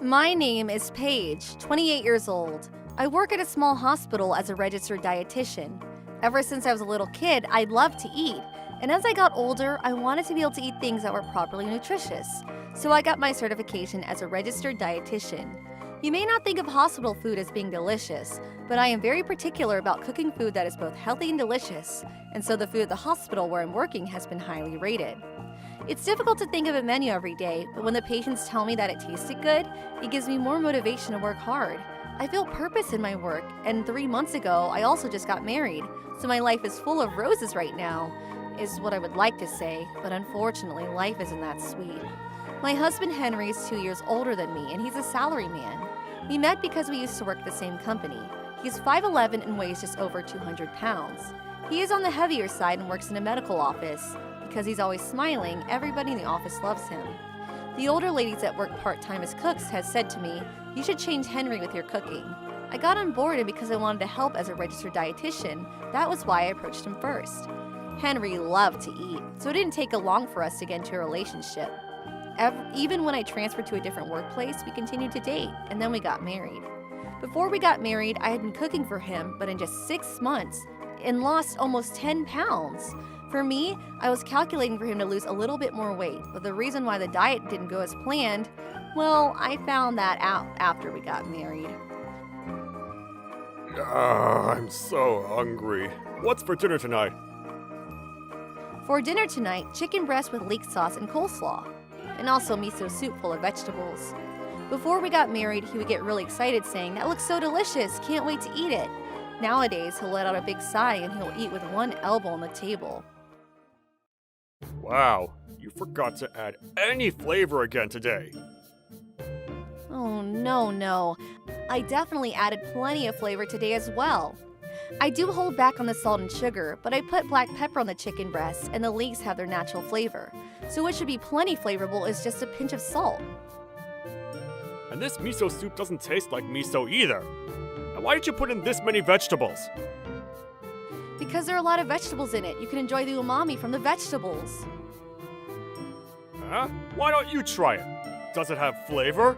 My name is Paige, 28 years old. I work at a small hospital as a registered dietitian. Ever since I was a little kid, I loved to eat. And as I got older, I wanted to be able to eat things that were properly nutritious. So I got my certification as a registered dietitian. You may not think of hospital food as being delicious, but I am very particular about cooking food that is both healthy and delicious, and so the food at the hospital where I'm working has been highly rated. It's difficult to think of a menu every day, but when the patients tell me that it tasted good, it gives me more motivation to work hard. I feel purpose in my work, and 3 months ago, I also just got married, so my life is full of roses right now, is what I would like to say, but unfortunately, life isn't that sweet. My husband Henry is 2 years older than me, and he's a salaryman. We met because we used to work at the same company. He's 5'11" and weighs just over 200 pounds. He is on the heavier side and works in a medical office. Because he's always smiling, everybody in the office loves him. The older ladies that work part-time as cooks has said to me, "You should change Henry with your cooking." I got on board, and because I wanted to help as a registered dietitian, that was why I approached him first. Henry loved to eat, so it didn't take long for us to get into a relationship. Even when I transferred to a different workplace, we continued to date, and then we got married. Before we got married, I had been cooking for him, but in just 6 months, and lost almost 10 pounds. For me, I was calculating for him to lose a little bit more weight, but the reason why the diet didn't go as planned, well, I found that out after we got married. I'm so hungry. What's for dinner tonight? For dinner tonight, chicken breast with leek sauce and coleslaw, and also miso soup full of vegetables. Before we got married, he would get really excited saying, "That looks so delicious, can't wait to eat it." Nowadays, he'll let out a big sigh and he'll eat with one elbow on the table. Wow, you forgot to add any flavor again today. Oh, no. I definitely added plenty of flavor today as well. I do hold back on the salt and sugar, but I put black pepper on the chicken breast, and the leeks have their natural flavor. So what should be plenty flavorful is just a pinch of salt. And this miso soup doesn't taste like miso either. And why did you put in this many vegetables? Because there are a lot of vegetables in it, you can enjoy the umami from the vegetables. Huh? Why don't you try it? Does it have flavor?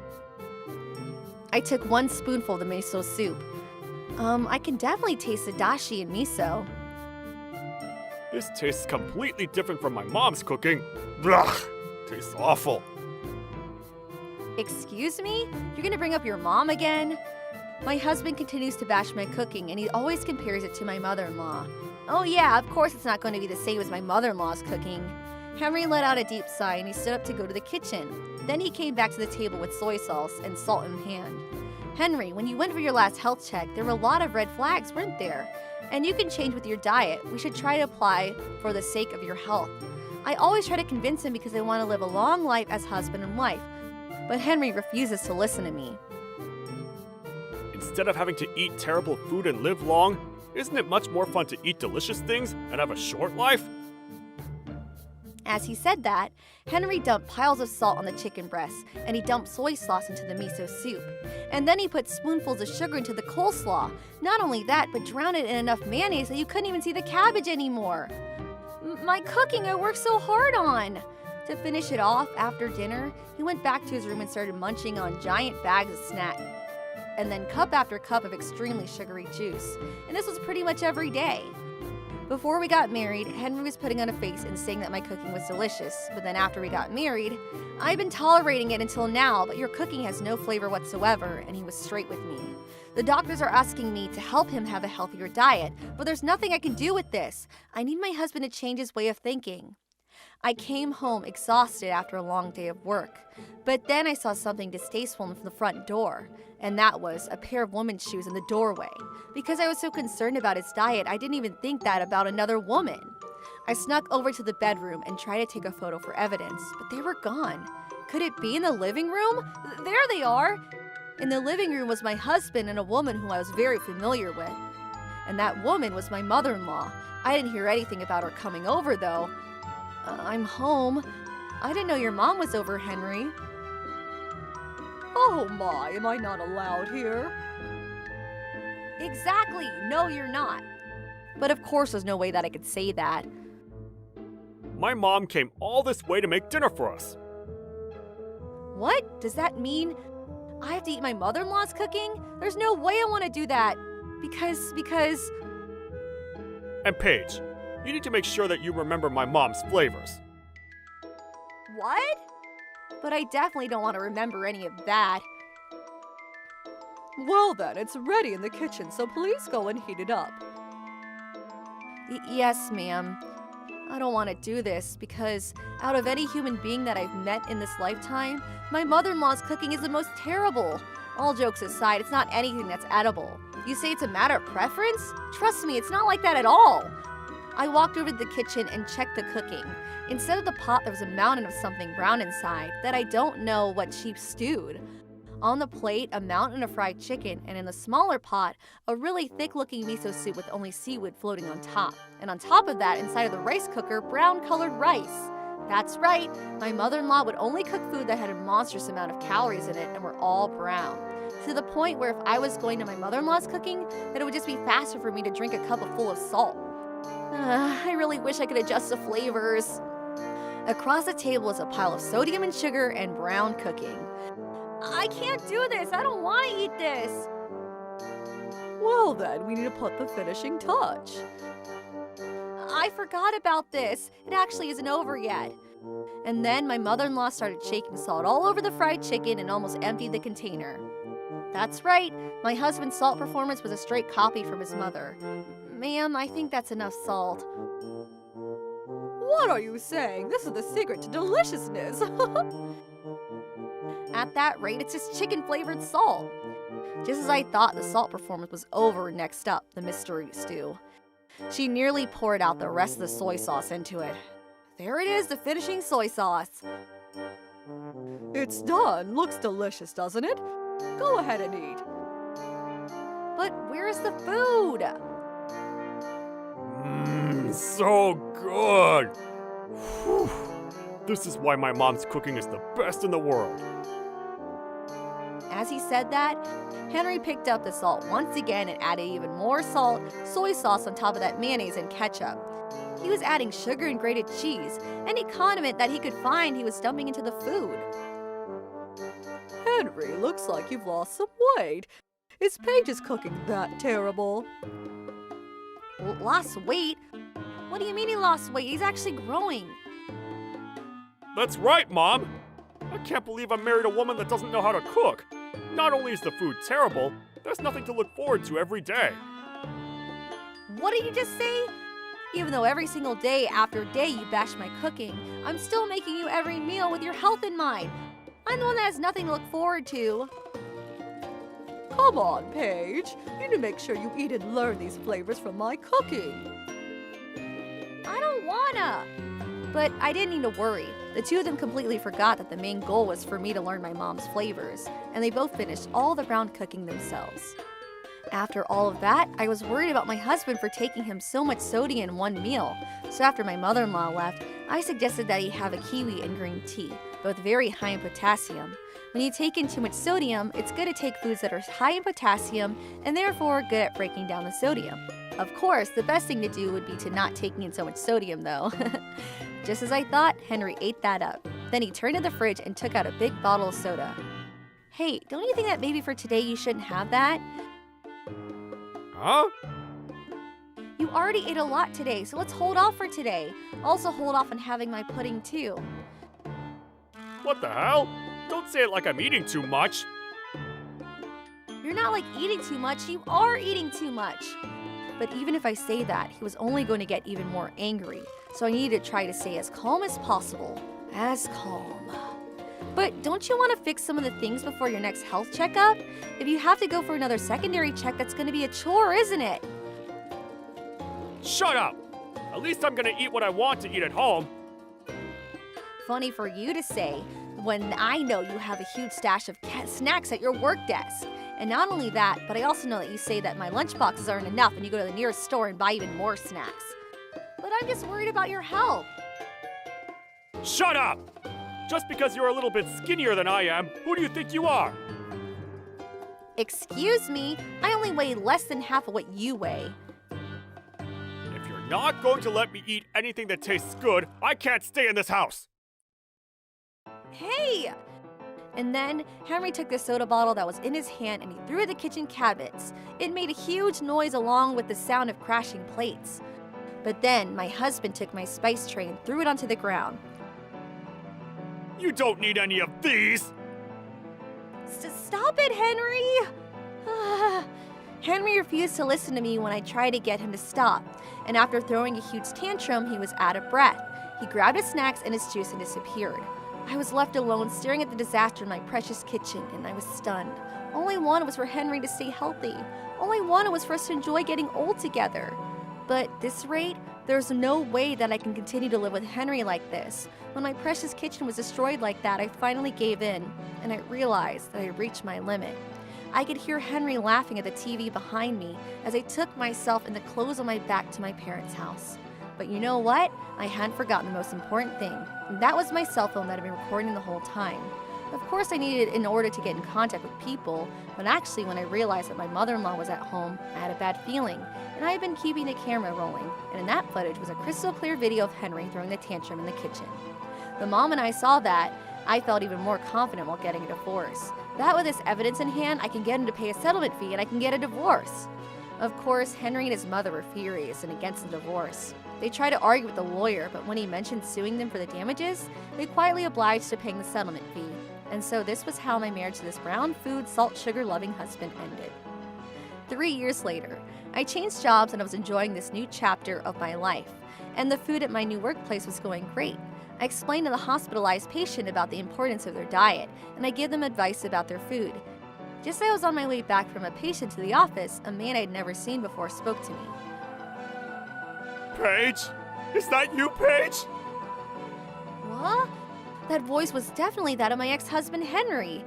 I took 1 spoonful of the miso soup. I can definitely taste the dashi and miso. This tastes completely different from my mom's cooking. Blah! Tastes awful. Excuse me? You're gonna bring up your mom again? My husband continues to bash my cooking, and he always compares it to my mother-in-law. Oh yeah, of course it's not going to be the same as my mother-in-law's cooking. Henry let out a deep sigh and he stood up to go to the kitchen. Then he came back to the table with soy sauce and salt in hand. Henry, when you went for your last health check, there were a lot of red flags, weren't there? And you can change with your diet. We should try to apply for the sake of your health. I always try to convince him because I want to live a long life as husband and wife. But Henry refuses to listen to me. Instead of having to eat terrible food and live long, isn't it much more fun to eat delicious things and have a short life? As he said that, Henry dumped piles of salt on the chicken breast, and he dumped soy sauce into the miso soup. And then he put spoonfuls of sugar into the coleslaw. Not only that, but drowned it in enough mayonnaise that you couldn't even see the cabbage anymore. My cooking I worked so hard on! To finish it off, after dinner, he went back to his room and started munching on giant bags of snacks, and then cup after cup of extremely sugary juice. And this was pretty much every day. Before we got married, Henry was putting on a face and saying that my cooking was delicious, but then after we got married, I've been tolerating it until now, but your cooking has no flavor whatsoever, and he was straight with me. The doctors are asking me to help him have a healthier diet, but there's nothing I can do with this. I need my husband to change his way of thinking. I came home exhausted after a long day of work, but then I saw something distasteful from the front door, and that was a pair of women's shoes in the doorway. Because I was so concerned about his diet, I didn't even think that about another woman. I snuck over to the bedroom and tried to take a photo for evidence, but they were gone. Could it be in the living room? There they are! In the living room was my husband and a woman who I was very familiar with. And that woman was my mother-in-law. I didn't hear anything about her coming over, though. I'm home. I didn't know your mom was over, Henry. Oh my, am I not allowed here? Exactly! No, you're not. But of course there's no way that I could say that. My mom came all this way to make dinner for us. What? Does that mean I have to eat my mother-in-law's cooking? There's no way I want to do that. Because... And Paige, you need to make sure that you remember my mom's flavors. What? But I definitely don't want to remember any of that. Well then, it's ready in the kitchen, so please go and heat it up. Yes, ma'am. I don't want to do this because out of any human being that I've met in this lifetime, my mother-in-law's cooking is the most terrible. All jokes aside, it's not anything that's edible. You say it's a matter of preference? Trust me, it's not like that at all. I walked over to the kitchen and checked the cooking. Instead of the pot, there was a mountain of something brown inside that I don't know what sheep stewed. On the plate, a mountain of fried chicken, and in the smaller pot, a really thick-looking miso soup with only seaweed floating on top. And on top of that, inside of the rice cooker, brown-colored rice. That's right, my mother-in-law would only cook food that had a monstrous amount of calories in it and were all brown. To the point where if I was going to my mother-in-law's cooking, that it would just be faster for me to drink a cup full of salt. I really wish I could adjust the flavors. Across the table is a pile of sodium and sugar and brown cooking. I can't do this. I don't want to eat this. Well then, we need to put the finishing touch. I forgot about this. It actually isn't over yet. And then my mother-in-law started shaking salt all over the fried chicken and almost emptied the container. That's right. My husband's salt performance was a straight copy from his mother. Ma'am, I think that's enough salt. What are you saying? This is the secret to deliciousness. At that rate, it's just chicken-flavored salt. Just as I thought, the salt performance was over. Next up, the mystery stew. She nearly poured out the rest of the soy sauce into it. There it is, the finishing soy sauce. It's done. Looks delicious, doesn't it? Go ahead and eat. But where's the food? So good! Whew. This is why my mom's cooking is the best in the world. As he said that, Henry picked up the salt once again and added even more salt, soy sauce on top of that mayonnaise and ketchup. He was adding sugar and grated cheese. Any condiment that he could find, he was dumping into the food. Henry, looks like you've lost some weight. Is Paige's cooking that terrible? Lost weight? What do you mean he lost weight? He's actually growing. That's right, Mom! I can't believe I married a woman that doesn't know how to cook. Not only is the food terrible, there's nothing to look forward to every day. What did you just say? Even though every single day after day you bash my cooking, I'm still making you every meal with your health in mind. I'm the one that has nothing to look forward to. Come on, Paige. You need to make sure you eat and learn these flavors from my cooking. I don't wanna. But I didn't need to worry. The two of them completely forgot that the main goal was for me to learn my mom's flavors, and they both finished all the brown cooking themselves. After all of that, I was worried about my husband for taking him so much sodium in one meal. So after my mother-in-law left, I suggested that he have a kiwi and green tea, both very high in potassium. When you take in too much sodium, it's good to take foods that are high in potassium and therefore good at breaking down the sodium. Of course, the best thing to do would be to not taking in so much sodium though. Just as I thought, Henry ate that up. Then he turned to the fridge and took out a big bottle of soda. Hey, don't you think that maybe for today you shouldn't have that? Huh? You already ate a lot today, so let's hold off for today. Also hold off on having my pudding too. What the hell? Don't say it like I'm eating too much. You're not like eating too much, you are eating too much. But even if I say that, he was only going to get even more angry. So I needed to try to stay as calm as possible. As calm. But don't you want to fix some of the things before your next health checkup? If you have to go for another secondary check, that's going to be a chore, isn't it? Shut up! At least I'm gonna eat what I want to eat at home. Funny for you to say, when I know you have a huge stash of snacks at your work desk. And not only that, but I also know that you say that my lunchboxes aren't enough and you go to the nearest store and buy even more snacks. But I'm just worried about your health. Shut up! Just because you're a little bit skinnier than I am, who do you think you are? Excuse me, I only weigh less than half of what you weigh. If you're not going to let me eat anything that tastes good, I can't stay in this house. Hey! And then Henry took the soda bottle that was in his hand and he threw it at the kitchen cabinets. It made a huge noise along with the sound of crashing plates. But then my husband took my spice tray and threw it onto the ground. You don't need any of these! Stop it, Henry! Henry refused to listen to me when I tried to get him to stop, and after throwing a huge tantrum, he was out of breath. He grabbed his snacks and his juice and disappeared. I was left alone staring at the disaster in my precious kitchen, and I was stunned. All I wanted was for Henry to stay healthy. All I wanted was for us to enjoy getting old together. But at this rate, there's no way that I can continue to live with Henry like this. When my precious kitchen was destroyed like that, I finally gave in, and I realized that I had reached my limit. I could hear Henry laughing at the TV behind me as I took myself and the clothes on my back to my parents' house. But you know what? I hadn't forgotten the most important thing, and that was my cell phone that had been recording the whole time. Of course I needed it in order to get in contact with people, but actually when I realized that my mother-in-law was at home, I had a bad feeling, and I had been keeping the camera rolling, and in that footage was a crystal clear video of Henry throwing the tantrum in the kitchen. The mom and I saw that, I felt even more confident while getting a divorce. That with this evidence in hand, I can get him to pay a settlement fee and I can get a divorce. Of course, Henry and his mother were furious and against the divorce. They tried to argue with the lawyer, but when he mentioned suing them for the damages, they quietly obliged to paying the settlement fee. And so this was how my marriage to this brown food, salt, sugar loving husband ended. 3 years later, I changed jobs and I was enjoying this new chapter of my life. And the food at my new workplace was going great. I explained to the hospitalized patient about the importance of their diet, and I gave them advice about their food. Just as I was on my way back from a patient to the office, a man I'd never seen before spoke to me. Paige? Is that you, Paige? What? That voice was definitely that of my ex-husband, Henry.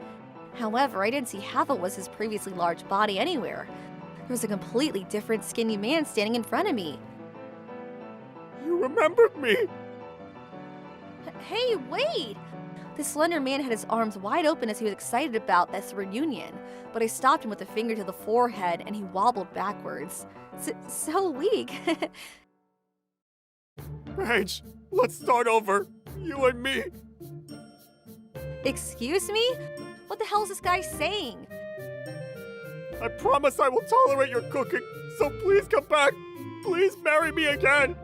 However, I didn't see half of his previously large body anywhere. There was a completely different skinny man standing in front of me. You remembered me! Hey, wait! The slender man had his arms wide open as he was excited about this reunion, but I stopped him with a finger to the forehead and he wobbled backwards. So weak. Paige, let's start over. You and me. Excuse me? What the hell is this guy saying? I promise I will tolerate your cooking, so please come back. Please marry me again.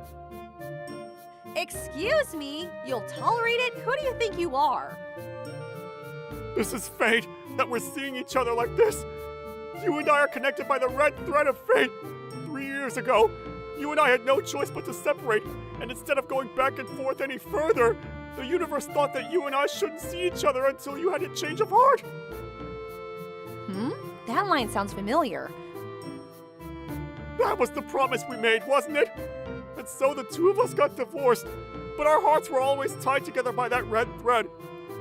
Excuse me? You'll tolerate it? Who do you think you are? This is fate, that we're seeing each other like this. You and I are connected by the red thread of fate. 3 years ago, you and I had no choice but to separate, and instead of going back and forth any further, the universe thought that you and I shouldn't see each other until you had a change of heart. That line sounds familiar. That was the promise we made, wasn't it? And so the two of us got divorced, but our hearts were always tied together by that red thread.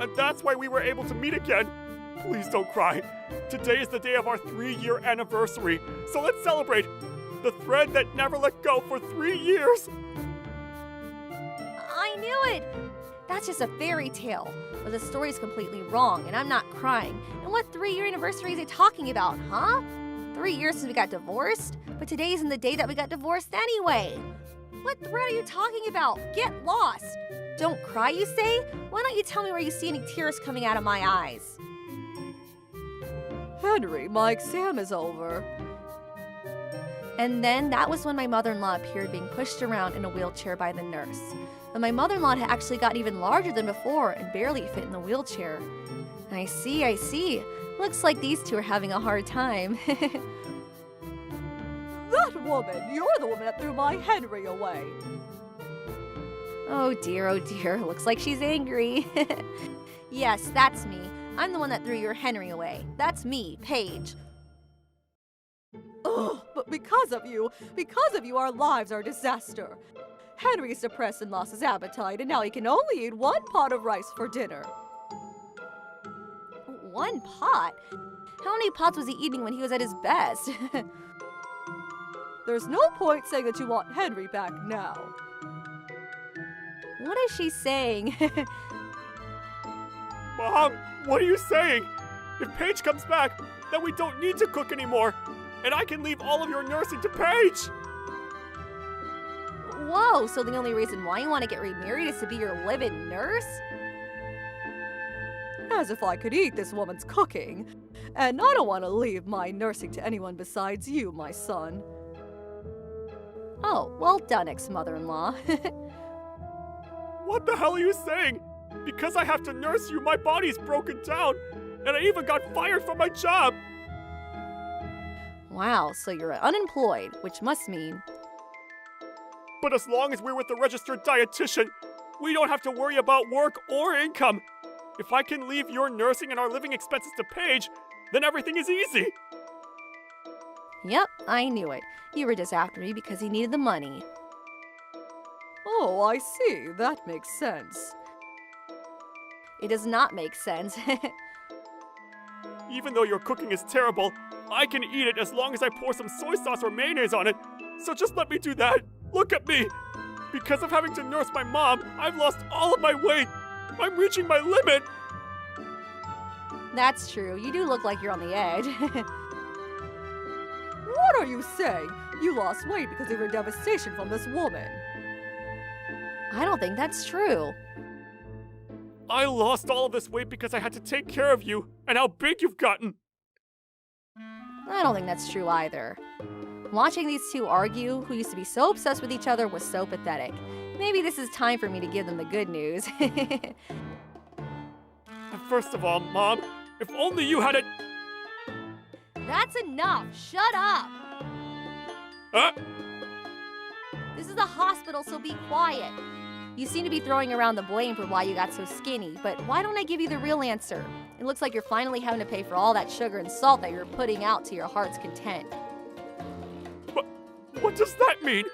And that's why we were able to meet again. Please don't cry. Today is the day of our 3-year anniversary, so let's celebrate. The thread that never let go for 3 years. I knew it! That's just a fairy tale. But the story's completely wrong, and I'm not crying. And what 3-year anniversary is he talking about, huh? 3 years since we got divorced? But today isn't the day that we got divorced anyway. What thread are you talking about? Get lost! Don't cry, you say? Why don't you tell me where you see any tears coming out of my eyes? Henry, my exam is over. And then that was when my mother-in-law appeared being pushed around in a wheelchair by the nurse. But my mother-in-law had actually gotten even larger than before and barely fit in the wheelchair. I see. Looks like these two are having a hard time. That woman! You're the woman that threw my Henry away! Oh dear. Looks like she's angry. Yes, that's me. I'm the one that threw your Henry away. That's me, Paige. Ugh, but because of you, our lives are a disaster. Henry's depressed and lost his appetite, and now he can only eat 1 pot of rice for dinner. 1 pot? How many pots was he eating when he was at his best? There's no point saying that you want Henry back now. What is she saying? Mom, what are you saying? If Paige comes back, then we don't need to cook anymore, and I can leave all of your nursing to Paige. Whoa, so the only reason why you want to get remarried is to be your live-in nurse? As if I could eat this woman's cooking. And I don't want to leave my nursing to anyone besides you, my son. Oh, well done, ex-mother-in-law. What the hell are you saying? Because I have to nurse you, my body's broken down, and I even got fired from my job. Wow, so you're unemployed, which must mean... But as long as we're with the registered dietitian, we don't have to worry about work or income. If I can leave your nursing and our living expenses to Paige, then everything is easy. Yep, I knew it. You were just after me because he needed the money. Oh, I see. That makes sense. It does not make sense. Even though your cooking is terrible, I can eat it as long as I pour some soy sauce or mayonnaise on it. So just let me do that. Look at me. Because of having to nurse my mom, I've lost all of my weight. I'm reaching my limit. That's true. You do look like you're on the edge. What are you saying? You lost weight because of your devastation from this woman. I don't think that's true. I lost all of this weight because I had to take care of you and how big you've gotten. I don't think that's true either. Watching these two argue, who used to be so obsessed with each other, was so pathetic. Maybe this is time for me to give them the good news. And first of all, Mom, if only you had it. That's enough! Shut up! This is the hospital, so be quiet. You seem to be throwing around the blame for why you got so skinny, but why don't I give you the real answer? It looks like you're finally having to pay for all that sugar and salt that you're putting out to your heart's content. What does that mean?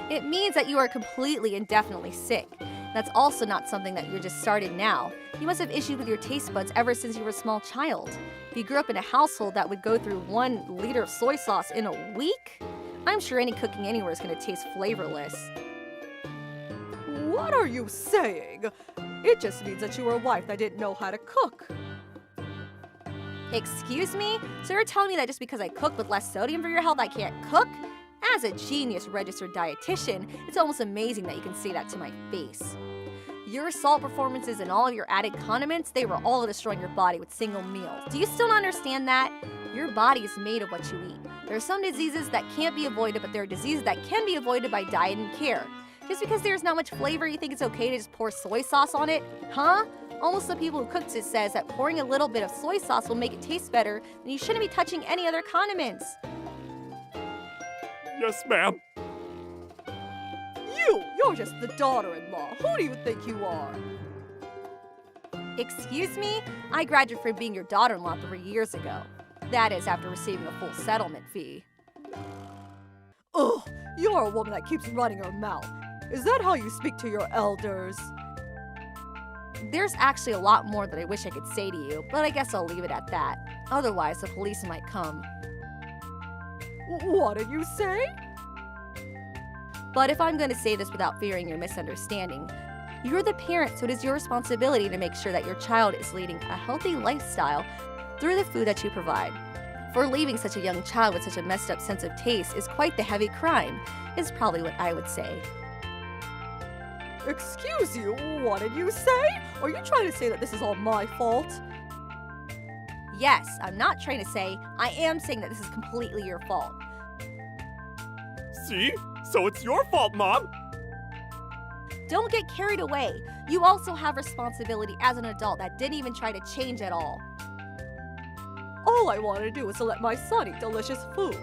It means that you are completely and definitely sick. That's also not something that you're just started now. You must have issues with your taste buds ever since you were a small child. If you grew up in a household that would go through 1 liter of soy sauce in a week, I'm sure any cooking anywhere is going to taste flavorless. What are you saying? It just means that you were a wife that didn't know how to cook. Excuse me? So you're telling me that just because I cook with less sodium for your health, I can't cook? As a genius registered dietitian, it's almost amazing that you can say that to my face. Your salt performances and all of your added condiments, they were all destroying your body with single meals. Do you still not understand that? Your body is made of what you eat. There are some diseases that can't be avoided, but there are diseases that can be avoided by diet and care. Just because there's not much flavor, you think it's okay to just pour soy sauce on it? Huh? Almost the people who cooks it says that pouring a little bit of soy sauce will make it taste better, and you shouldn't be touching any other condiments. Yes, ma'am. You're just the daughter-in-law. Who do you think you are? Excuse me? I graduated from being your daughter-in-law 3 years ago. That is, after receiving a full settlement fee. Ugh, you're a woman that keeps running her mouth. Is that how you speak to your elders? There's actually a lot more that I wish I could say to you, but I guess I'll leave it at that. Otherwise, the police might come. What did you say? But if I'm going to say this without fearing your misunderstanding, you're the parent, so it is your responsibility to make sure that your child is leading a healthy lifestyle through the food that you provide. For leaving such a young child with such a messed up sense of taste is quite the heavy crime, is probably what I would say. Excuse you, what did you say? Are you trying to say that this is all my fault? Yes, I'm not trying to say, I am saying that this is completely your fault. See? So it's your fault, Mom. Don't get carried away. You also have responsibility as an adult that didn't even try to change at all. All I wanted to do was to let my son eat delicious food.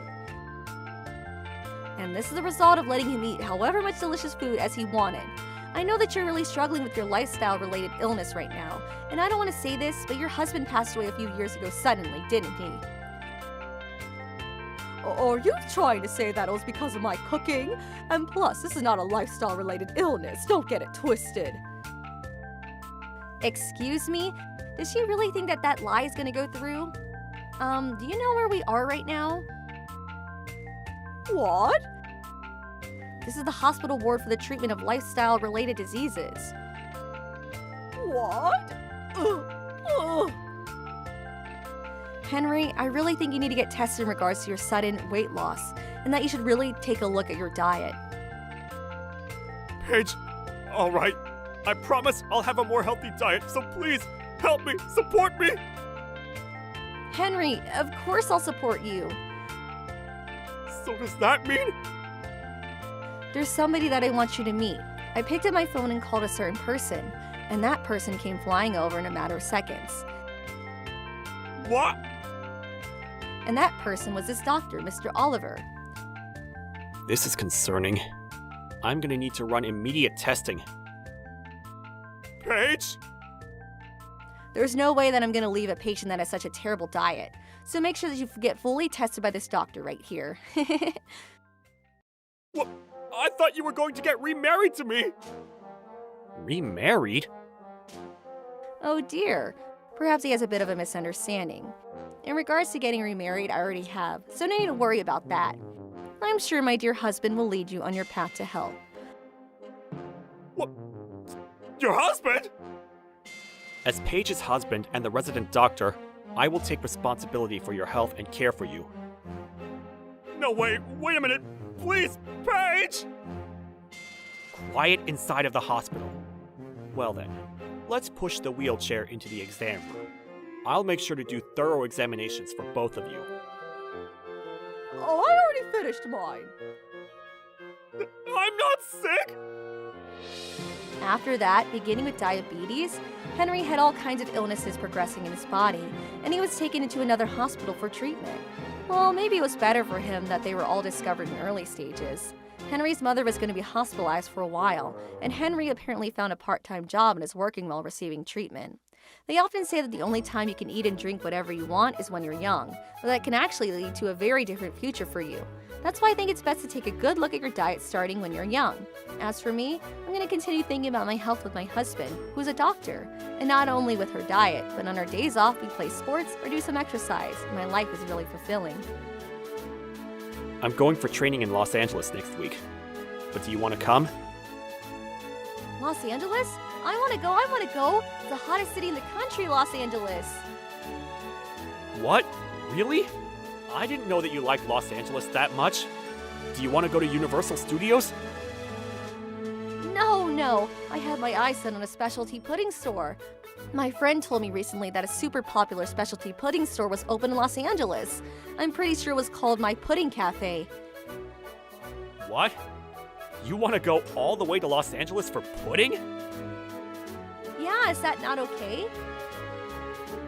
And this is the result of letting him eat however much delicious food as he wanted. I know that you're really struggling with your lifestyle-related illness right now, and I don't want to say this, but your husband passed away a few years ago suddenly, didn't he? Are you trying to say that it was because of my cooking? And plus, this is not a lifestyle-related illness. Don't get it twisted. Excuse me? Does she really think that that lie is going to go through? Do you know where we are right now? What? This is the hospital ward for the treatment of lifestyle-related diseases. What? Ugh. Henry, I really think you need to get tested in regards to your sudden weight loss, and that you should really take a look at your diet. Paige, all right. I promise I'll have a more healthy diet, so please, help me, support me! Henry, of course I'll support you. So does that mean? There's somebody that I want you to meet. I picked up my phone and called a certain person, and that person came flying over in a matter of seconds. What? And that person was this doctor, Mr. Oliver. This is concerning. I'm gonna need to run immediate testing. Paige? There's no way that I'm gonna leave a patient that has such a terrible diet, so make sure that you get fully tested by this doctor right here. What? I thought you were going to get remarried to me! Remarried? Oh dear, perhaps he has a bit of a misunderstanding. In regards to getting remarried, I already have, so no need to worry about that. I'm sure my dear husband will lead you on your path to health. What? Your husband? As Paige's husband and the resident doctor, I will take responsibility for your health and care for you. No, wait a minute! Please, Paige! Quiet inside of the hospital. Well then, let's push the wheelchair into the exam room. I'll make sure to do thorough examinations for both of you. Oh, I already finished mine. I'm not sick! After that, beginning with diabetes, Henry had all kinds of illnesses progressing in his body, and he was taken into another hospital for treatment. Well, maybe it was better for him that they were all discovered in early stages. Henry's mother was going to be hospitalized for a while, and Henry apparently found a part-time job and is working while receiving treatment. They often say that the only time you can eat and drink whatever you want is when you're young, but that can actually lead to a very different future for you. That's why I think it's best to take a good look at your diet starting when you're young. As for me, I'm going to continue thinking about my health with my husband, who's a doctor, and not only with her diet, but on our days off we play sports or do some exercise. My life is really fulfilling. I'm going for training in Los Angeles next week. But do you want to come? Los Angeles? I want to go! It's the hottest city in the country, Los Angeles! What? Really? I didn't know that you liked Los Angeles that much. Do you want to go to Universal Studios? No, I had my eyes set on a specialty pudding store. My friend told me recently that a super popular specialty pudding store was open in Los Angeles. I'm pretty sure it was called My Pudding Cafe. What? You want to go all the way to Los Angeles for pudding? Yeah, is that not okay?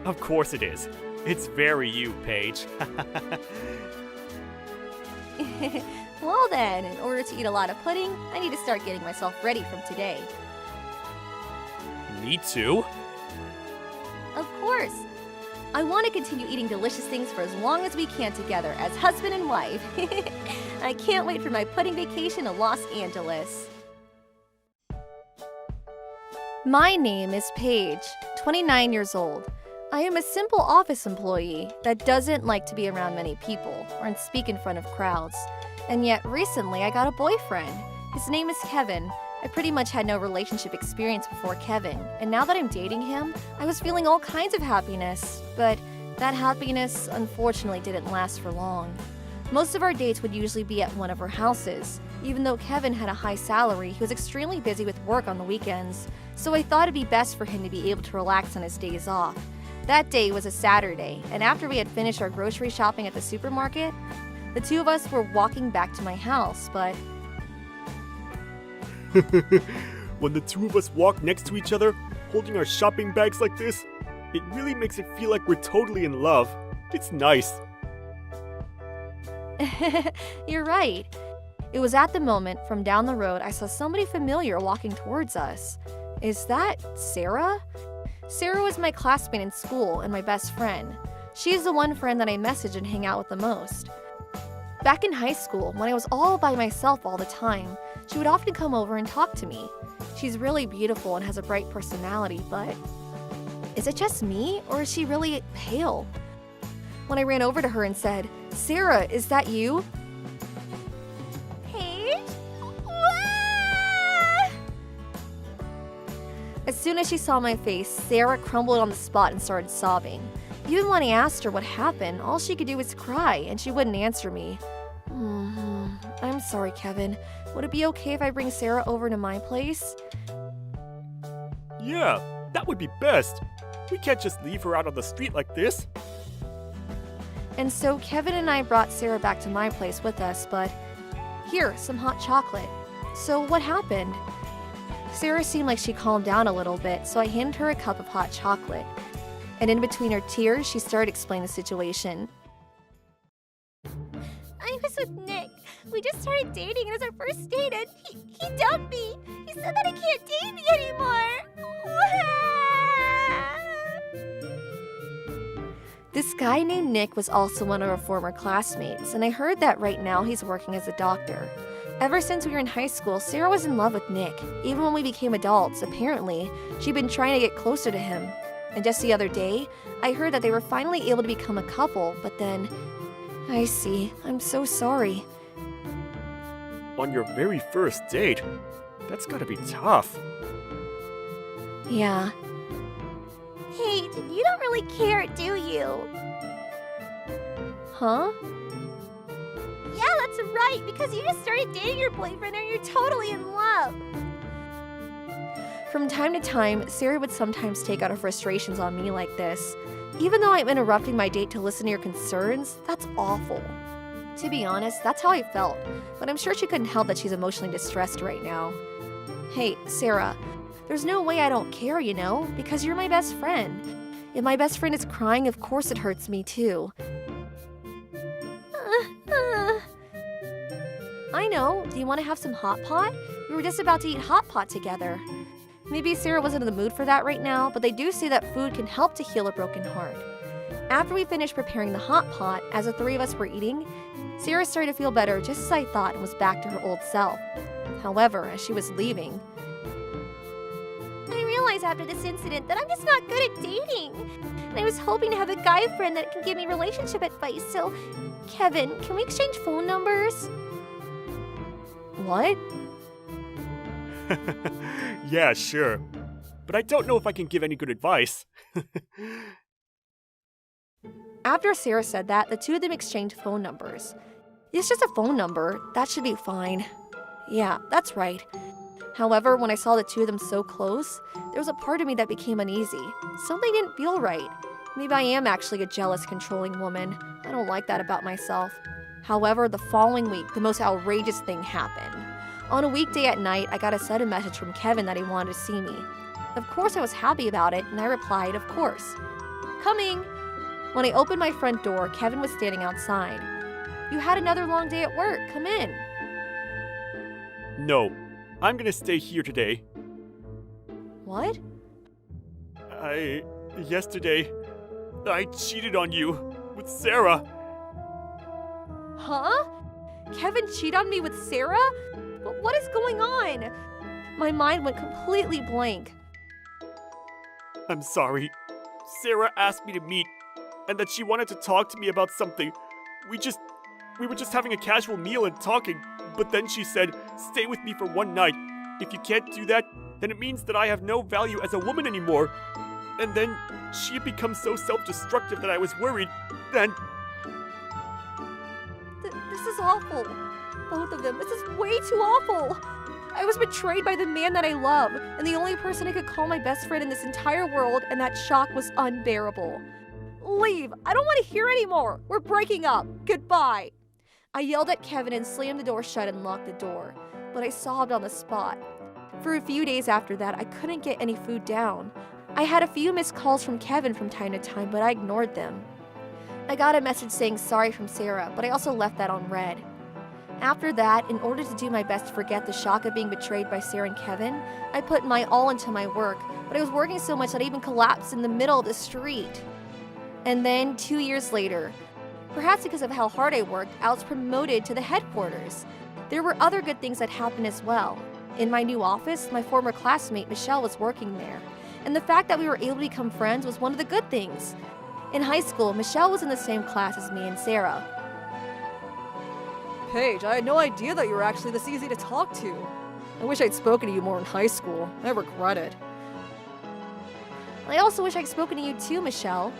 Of course it is. It's very you, Paige. Well then, in order to eat a lot of pudding, I need to start getting myself ready from today. Me too? Of course. I want to continue eating delicious things for as long as we can together as husband and wife. I can't wait for my pudding vacation in Los Angeles. My name is Paige, 29 years old. I am a simple office employee that doesn't like to be around many people or speak in front of crowds. And yet recently I got a boyfriend. His name is Kevin. I pretty much had no relationship experience before Kevin, and now that I'm dating him, I was feeling all kinds of happiness. But that happiness unfortunately didn't last for long. Most of our dates would usually be at one of our houses. Even though Kevin had a high salary, he was extremely busy with work on the weekends, so I thought it'd be best for him to be able to relax on his days off. That day was a Saturday, and after we had finished our grocery shopping at the supermarket, the two of us were walking back to my house, but When the two of us walk next to each other, holding our shopping bags like this, it really makes it feel like we're totally in love. It's nice. you're right. It was at the moment, from down the road, I saw somebody familiar walking towards us. Is that Sarah? Sarah was my classmate in school and my best friend. She is the one friend that I message and hang out with the most. Back in high school, when I was all by myself all the time, she would often come over and talk to me. She's really beautiful and has a bright personality, but is it just me, or is she really pale? When I ran over to her and said, "Sarah, is that you?" Paige? Ah! As soon as she saw my face, Sarah crumbled on the spot and started sobbing. Even when I asked her what happened, all she could do was cry, and she wouldn't answer me. I'm sorry, Kevin. Would it be okay if I bring Sarah over to my place? Yeah, that would be best. We can't just leave her out on the street like this. And so Kevin and I brought Sarah back to my place with us, but here, some hot chocolate. So what happened? Sarah seemed like she calmed down a little bit, so I handed her a cup of hot chocolate. And in between her tears, she started explaining the situation. I was with Nick. We just started dating, and it was our first date, and he dumped me. He said that he can't date me anymore. This guy named Nick was also one of our former classmates, and I heard that right now he's working as a doctor. Ever since we were in high school, Sarah was in love with Nick. Even when we became adults, apparently, she'd been trying to get closer to him. And just the other day, I heard that they were finally able to become a couple, but then... I see. I'm so sorry. On your very first date? That's gotta be tough. Yeah. Hey, you don't really care, do you? Huh? Yeah, that's right, because you just started dating your boyfriend and you're totally in love. From time to time, Sarah would sometimes take out her frustrations on me like this. Even though I'm interrupting my date to listen to your concerns, that's awful. To be honest, that's how I felt, but I'm sure she couldn't help that she's emotionally distressed right now. Hey, Sarah, there's no way I don't care, you know, because you're my best friend. If my best friend is crying, of course it hurts me too. I know. Do you want to have some hot pot? We were just about to eat hot pot together. Maybe Sarah wasn't in the mood for that right now, but they do say that food can help to heal a broken heart. After we finished preparing the hot pot, as the three of us were eating, Sarah started to feel better just as I thought and was back to her old self. However, as she was leaving, I realized after this incident that I'm just not good at dating. And I was hoping to have a guy friend that can give me relationship advice, so... Kevin, can we exchange phone numbers? what? Yeah, sure. But I don't know if I can give any good advice. After Sarah said that, the two of them exchanged phone numbers. It's just a phone number. That should be fine. Yeah, that's right. However, when I saw the two of them so close, there was a part of me that became uneasy. Something didn't feel right. Maybe I am actually a jealous, controlling woman. I don't like that about myself. However, the following week, the most outrageous thing happened. On a weekday at night, I got a sudden message from Kevin that he wanted to see me. Of course, I was happy about it, and I replied, of course. Coming! When I opened my front door, Kevin was standing outside. You had another long day at work. Come in. No, I'm gonna stay here today. What? Yesterday, I cheated on you with Sarah. Huh? Kevin cheated on me with Sarah? What is going on? My mind went completely blank. I'm sorry. Sarah asked me to meet, and that she wanted to talk to me about something. We were just having a casual meal and talking, but then she said, stay with me for one night. If you can't do that, then it means that I have no value as a woman anymore. And then she had become so self-destructive that I was worried. Then... This is awful. Both of them. This is way too awful. I was betrayed by the man that I love, and the only person I could call my best friend in this entire world, and that shock was unbearable. Leave! I don't want to hear anymore! We're breaking up! Goodbye! I yelled at Kevin and slammed the door shut and locked the door, but I sobbed on the spot. For a few days after that, I couldn't get any food down. I had a few missed calls from Kevin from time to time, but I ignored them. I got a message saying sorry from Sarah, but I also left that on read. After that, in order to do my best to forget the shock of being betrayed by Sarah and Kevin, I put my all into my work, but I was working so much that I even collapsed in the middle of the street. And then, 2 years later, perhaps because of how hard I worked, I was promoted to the headquarters. There were other good things that happened as well. In my new office, my former classmate Michelle was working there, and the fact that we were able to become friends was one of the good things. In high school, Michelle was in the same class as me and Sarah. Paige, I had no idea that you were actually this easy to talk to. I wish I'd spoken to you more in high school. I regret it. I also wish I'd spoken to you too, Michelle.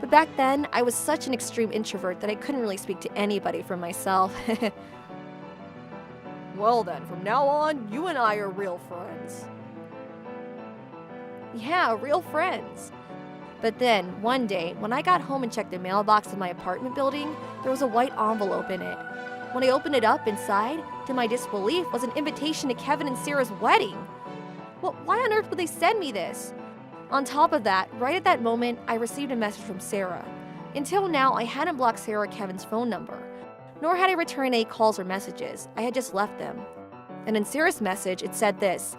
But back then, I was such an extreme introvert that I couldn't really speak to anybody for myself. Well then, from now on, you and I are real friends. Yeah, real friends. But then, one day, when I got home and checked the mailbox of my apartment building, there was a white envelope in it. When I opened it up, inside, to my disbelief, was an invitation to Kevin and Sarah's wedding. Well, why on earth would they send me this? On top of that, right at that moment, I received a message from Sarah. Until now, I hadn't blocked Sarah or Kevin's phone number, nor had I returned any calls or messages. I had just left them. And in Sarah's message, it said this: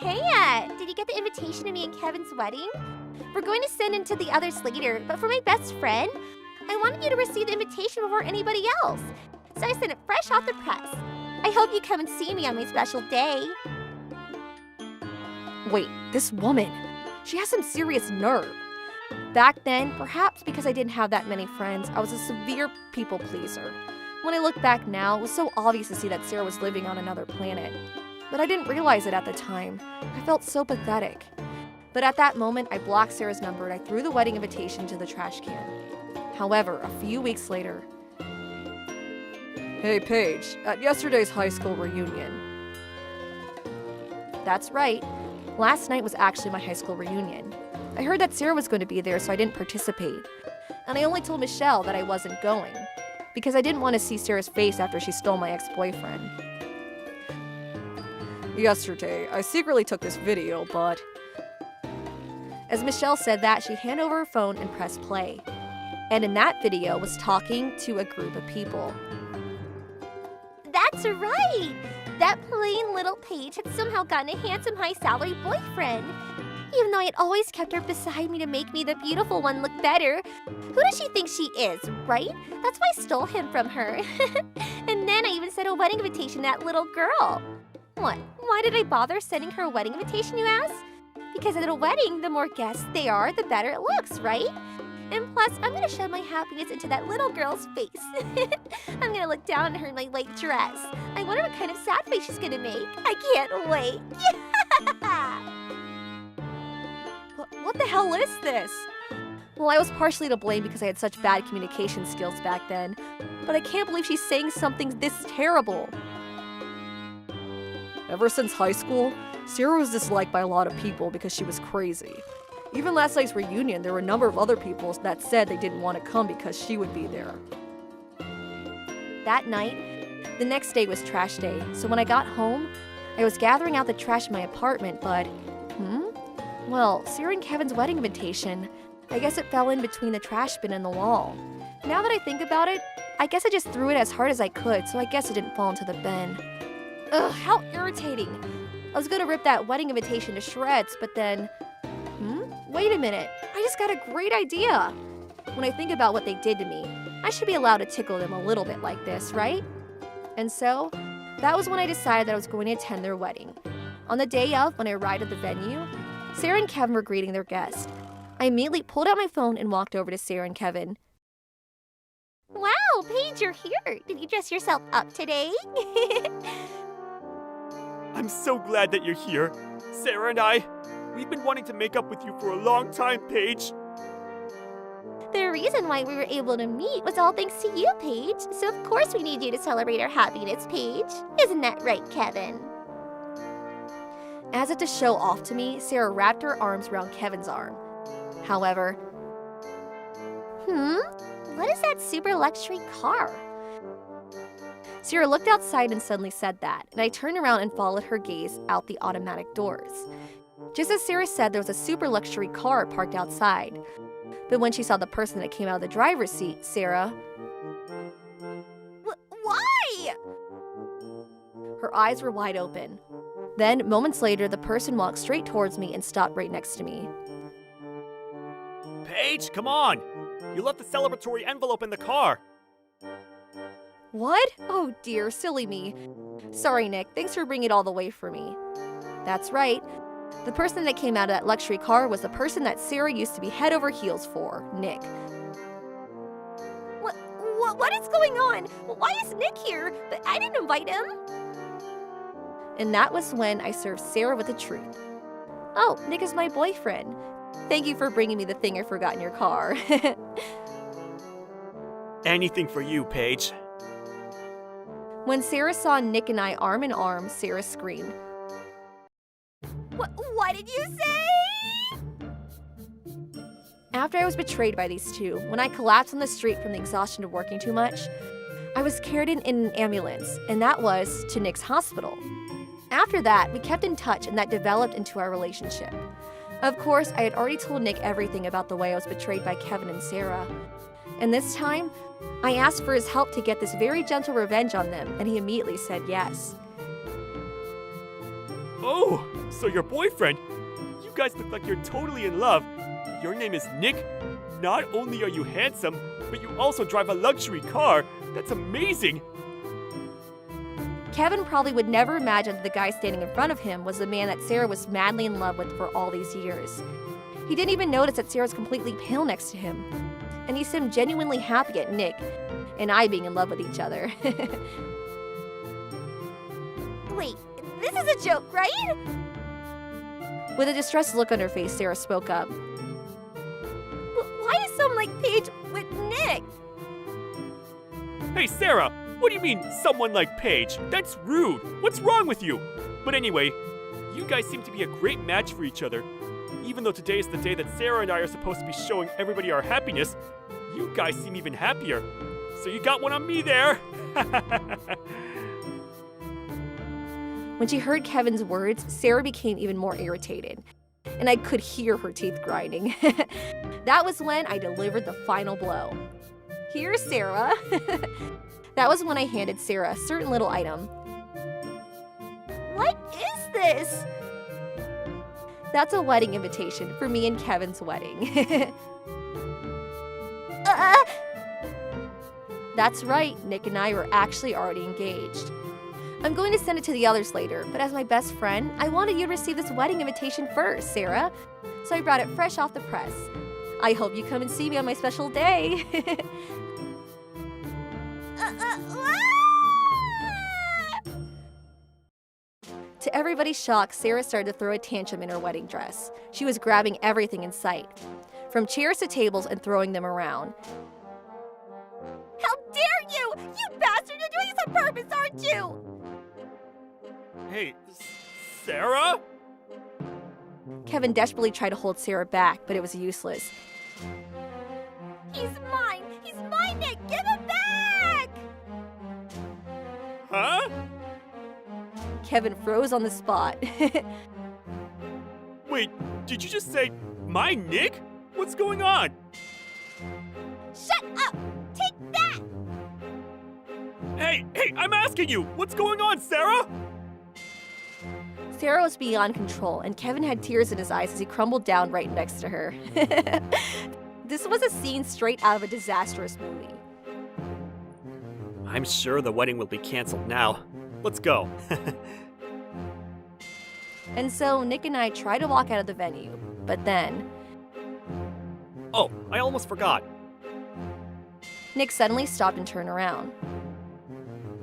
Hey, did you get the invitation to me and Kevin's wedding? We're going to send it to the others later, but for my best friend, I wanted you to receive the invitation before anybody else. So I sent it fresh off the press. I hope you come and see me on my special day. Wait, this woman, she has some serious nerve. Back then, perhaps because I didn't have that many friends, I was a severe people pleaser. When I look back now, it was so obvious to see that Sarah was living on another planet. But I didn't realize it at the time. I felt so pathetic. But at that moment, I blocked Sarah's number and I threw the wedding invitation to the trash can. However, a few weeks later... Hey, Paige, at yesterday's high school reunion. That's right. Last night was actually my high school reunion. I heard that Sarah was going to be there, so I didn't participate. And I only told Michelle that I wasn't going, because I didn't want to see Sarah's face after she stole my ex-boyfriend. Yesterday, I secretly took this video, but... As Michelle said that, she handed over her phone and pressed play. And in that video was talking to a group of people. That's right! That plain little Paige had somehow gotten a handsome high-salary boyfriend. Even though I had always kept her beside me to make me the beautiful one look better. Who does she think she is, right? That's why I stole him from her. And then I even sent a wedding invitation to that little girl. What? Why did I bother sending her a wedding invitation, you ask? Because at a wedding, the more guests they are, the better it looks, right? And plus, I'm gonna show my happiness into that little girl's face. I'm gonna look down at her in my white dress. I wonder what kind of sad face she's gonna make. I can't wait. What the hell is this? Well, I was partially to blame because I had such bad communication skills back then, but I can't believe she's saying something this terrible. Ever since high school, Sarah was disliked by a lot of people because she was crazy. Even last night's reunion, there were a number of other people that said they didn't want to come because she would be there. That night, the next day was trash day, so when I got home, I was gathering out the trash in my apartment, but... Well, Sarah and Kevin's wedding invitation, I guess it fell in between the trash bin and the wall. Now that I think about it, I guess I just threw it as hard as I could, so I guess it didn't fall into the bin. Ugh, how irritating. I was gonna rip that wedding invitation to shreds, but then... Wait a minute, I just got a great idea. When I think about what they did to me, I should be allowed to tickle them a little bit like this, right? And so, that was when I decided that I was going to attend their wedding. On the day of, when I arrived at the venue, Sarah and Kevin were greeting their guest. I immediately pulled out my phone and walked over to Sarah and Kevin. Wow, Paige, you're here. Did you dress yourself up today? I'm so glad that you're here. Sarah and we've been wanting to make up with you for a long time, Paige. The reason why we were able to meet was all thanks to you, Paige. So of course we need you to celebrate our happiness, Paige. Isn't that right, Kevin? As if to show off to me, Sarah wrapped her arms around Kevin's arm. However... What is that super luxury car? Sarah looked outside and suddenly said that, and I turned around and followed her gaze out the automatic doors. Just as Sarah said, there was a super luxury car parked outside. But when she saw the person that came out of the driver's seat, Sarah... Why? Her eyes were wide open. Then, moments later, the person walked straight towards me and stopped right next to me. Paige, come on! You left the celebratory envelope in the car. What? Oh dear, silly me. Sorry, Nick. Thanks for bringing it all the way for me. That's right. The person that came out of that luxury car was the person that Sarah used to be head over heels for, Nick. What is going on? Why is Nick here? But I didn't invite him. And that was when I served Sarah with the truth. Oh, Nick is my boyfriend. Thank you for bringing me the thing I forgot in your car. Anything for you, Paige. When Sarah saw Nick and I arm in arm, Sarah screamed. What What did you say? After I was betrayed by these two, when I collapsed on the street from the exhaustion of working too much, I was carried in an ambulance, and that was to Nick's hospital. After that, we kept in touch, and that developed into our relationship. Of course, I had already told Nick everything about the way I was betrayed by Kevin and Sarah. And this time, I asked for his help to get this very gentle revenge on them, and he immediately said yes. Oh, so your boyfriend? You guys look like you're totally in love. Your name is Nick. Not only are you handsome, but you also drive a luxury car. That's amazing. Kevin probably would never imagine that the guy standing in front of him was the man that Sarah was madly in love with for all these years. He didn't even notice that Sarah was completely pale next to him. And he seemed genuinely happy at Nick and I being in love with each other. Wait, this is a joke, right? With a distressed look on her face, Sarah spoke up. Why is someone like Paige with Nick? Hey, Sarah, what do you mean, someone like Paige? That's rude. What's wrong with you? But anyway, you guys seem to be a great match for each other. Even though today is the day that Sarah and I are supposed to be showing everybody our happiness, you guys seem even happier. So you got one on me there. When she heard Kevin's words, Sarah became even more irritated, and I could hear her teeth grinding. That was when I delivered the final blow. Here, Sarah. That was when I handed Sarah a certain little item. What is this? That's a wedding invitation for me and Kevin's wedding. That's right, Nick and I were actually already engaged. I'm going to send it to the others later, but as my best friend, I wanted you to receive this wedding invitation first, Sarah. So I brought it fresh off the press. I hope you come and see me on my special day. To everybody's shock, Sarah started to throw a tantrum in her wedding dress. She was grabbing everything in sight, from chairs to tables, and throwing them around. How dare you! You bastard! You're doing this on purpose, aren't you? Hey, Sarah? Kevin desperately tried to hold Sarah back, but it was useless. He's mine! He's mine, Nick! Give him back! Huh? Kevin froze on the spot. Wait, did you just say my Nick? What's going on? Shut up! Take that! Hey, I'm asking you, what's going on, Sarah? Sarah was beyond control, and Kevin had tears in his eyes as he crumbled down right next to her. This was a scene straight out of a disastrous movie. I'm sure the wedding will be canceled now. Let's go. And so Nick and I tried to walk out of the venue, but then Oh, I almost forgot. Nick suddenly stopped and turned around.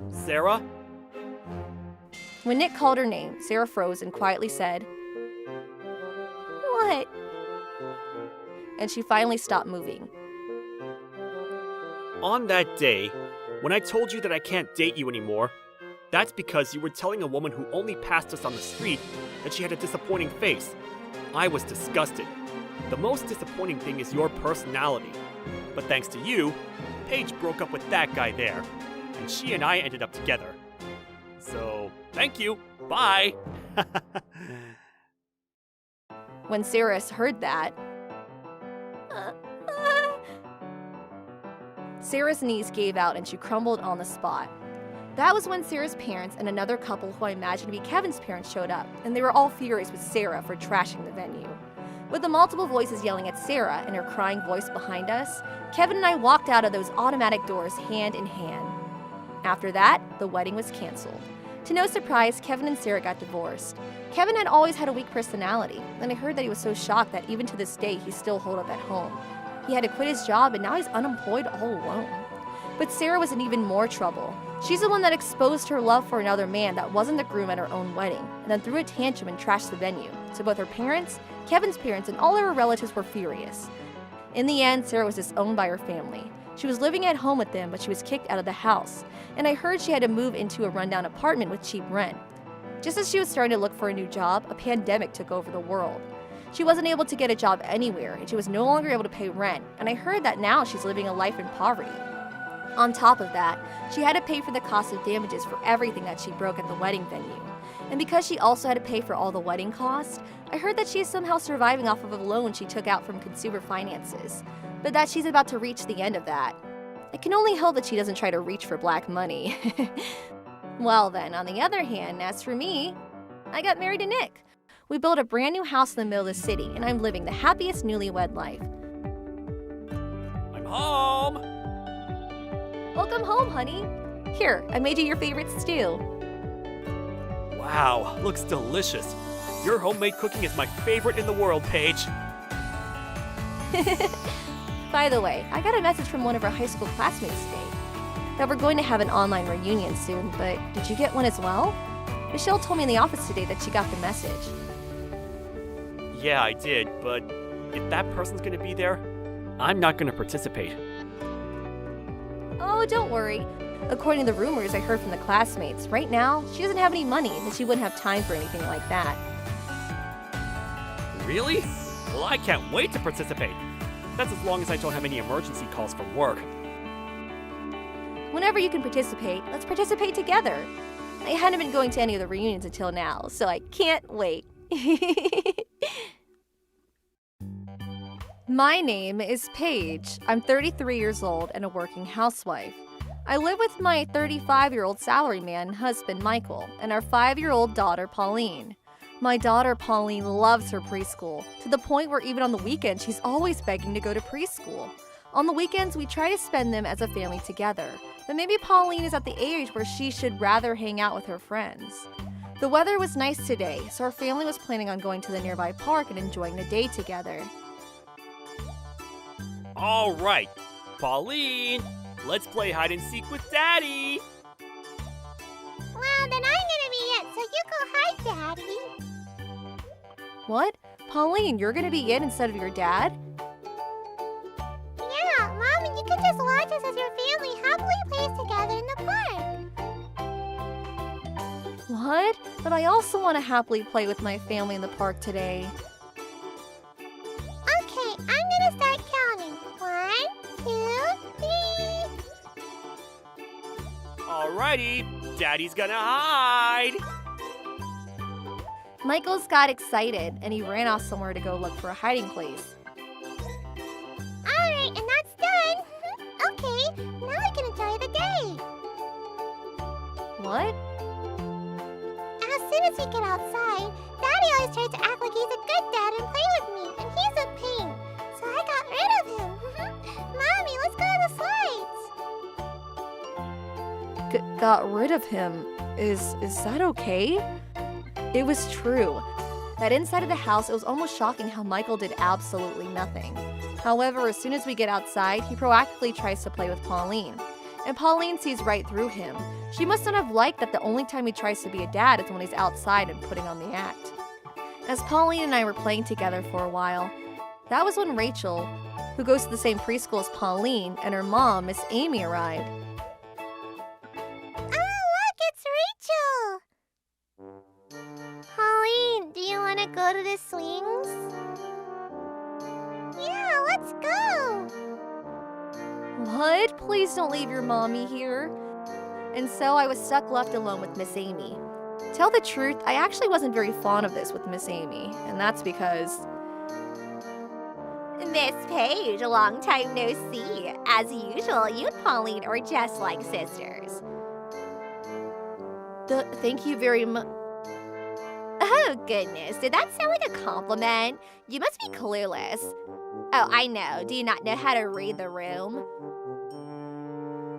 Sarah? When Nick called her name, Sarah froze and quietly said, What? and she finally stopped moving. On that day, when I told you that I can't date you anymore, that's because you were telling a woman who only passed us on the street that she had a disappointing face. I was disgusted. The most disappointing thing is your personality. But thanks to you, Paige broke up with that guy there, and she and I ended up together. So, thank you. Bye. When Sarah heard that, Sarah's knees gave out and she crumbled on the spot. That was when Sarah's parents and another couple who I imagined to be Kevin's parents showed up, and they were all furious with Sarah for trashing the venue. With the multiple voices yelling at Sarah and her crying voice behind us, Kevin and I walked out of those automatic doors hand in hand. After that, the wedding was canceled. To no surprise, Kevin and Sarah got divorced. Kevin had always had a weak personality, and I heard that he was so shocked that even to this day he's still holed up at home. He had to quit his job and now he's unemployed all alone. But Sarah was in even more trouble. She's the one that exposed her love for another man that wasn't the groom at her own wedding, and then threw a tantrum and trashed the venue. So both her parents, Kevin's parents, and all of her relatives were furious. In the end, Sarah was disowned by her family. She was living at home with them, but she was kicked out of the house, and I heard she had to move into a rundown apartment with cheap rent. Just as she was starting to look for a new job, a pandemic took over the world. She wasn't able to get a job anywhere, and she was no longer able to pay rent, and I heard that now she's living a life in poverty. On top of that, she had to pay for the cost of damages for everything that she broke at the wedding venue. And because she also had to pay for all the wedding costs, I heard that she is somehow surviving off of a loan she took out from Consumer Finances, but that she's about to reach the end of that. I can only hope that she doesn't try to reach for black money. Well then, on the other hand, as for me, I got married to Nick. We built a brand new house in the middle of the city, and I'm living the happiest newlywed life. I'm home! Welcome home, honey. Here, I made you your favorite stew. Wow, looks delicious. Your homemade cooking is my favorite in the world, Paige. By the way, I got a message from one of our high school classmates today that we're going to have an online reunion soon, but did you get one as well? Michelle told me in the office today that she got the message. Yeah, I did, but if that person's gonna be there, I'm not gonna participate. Oh, don't worry. According to the rumors I heard from the classmates, right now, she doesn't have any money and she wouldn't have time for anything like that. Really? Well, I can't wait to participate. That's as long as I don't have any emergency calls from work. Whenever you can participate, let's participate together. I hadn't been going to any of the reunions until now, so I can't wait. My name is Paige. I'm 33 years old and a working housewife. I live with my 35-year-old salaryman husband, Michael, and our 5-year-old daughter, Pauline. My daughter, Pauline, loves her preschool, to the point where even on the weekends, she's always begging to go to preschool. On the weekends, we try to spend them as a family together, but maybe Pauline is at the age where she should rather hang out with her friends. The weather was nice today, so our family was planning on going to the nearby park and enjoying the day together. All right, Pauline, let's play hide and seek with Daddy. Well, then I'm gonna be it, so you go hide, Daddy. What? Pauline, you're gonna be it instead of your dad? Yeah, Mom, and you can just watch us as your family happily plays together in the park. What? But I also want to happily play with my family in the park today. Okay, I'm gonna start counting. 1, 2, 3. Alrighty, Daddy's gonna hide. Michael's got excited and he ran off somewhere to go look for a hiding place. Alright, and that's done. Okay, now we can enjoy the day. What? As soon as we get outside, Daddy always tries to act like he's a good dad and play with me, and he's a pain. So I got rid of him. Mommy, let's go on the slides. Got rid of him. Is that okay? It was true. That inside of the house, it was almost shocking how Michael did absolutely nothing. However, as soon as we get outside, he proactively tries to play with Pauline. And Pauline sees right through him. She must not have liked that the only time he tries to be a dad is when he's outside and putting on the act. As Pauline and I were playing together for a while, that was when Rachel, who goes to the same preschool as Pauline, and her mom, Miss Amy, arrived. Oh, look, it's Rachel! Pauline, do you want to go to the swings? Yeah, let's go! What? Please don't leave your mommy here. And so I was stuck left alone with Miss Amy. Tell the truth, I actually wasn't very fond of this with Miss Amy, and that's because... Miss Paige, a long time no see. As usual, you and Pauline are just like sisters. Thank you very much. Oh, goodness. Did that sound like a compliment? You must be clueless. Oh, I know. Do you not know how to read the room?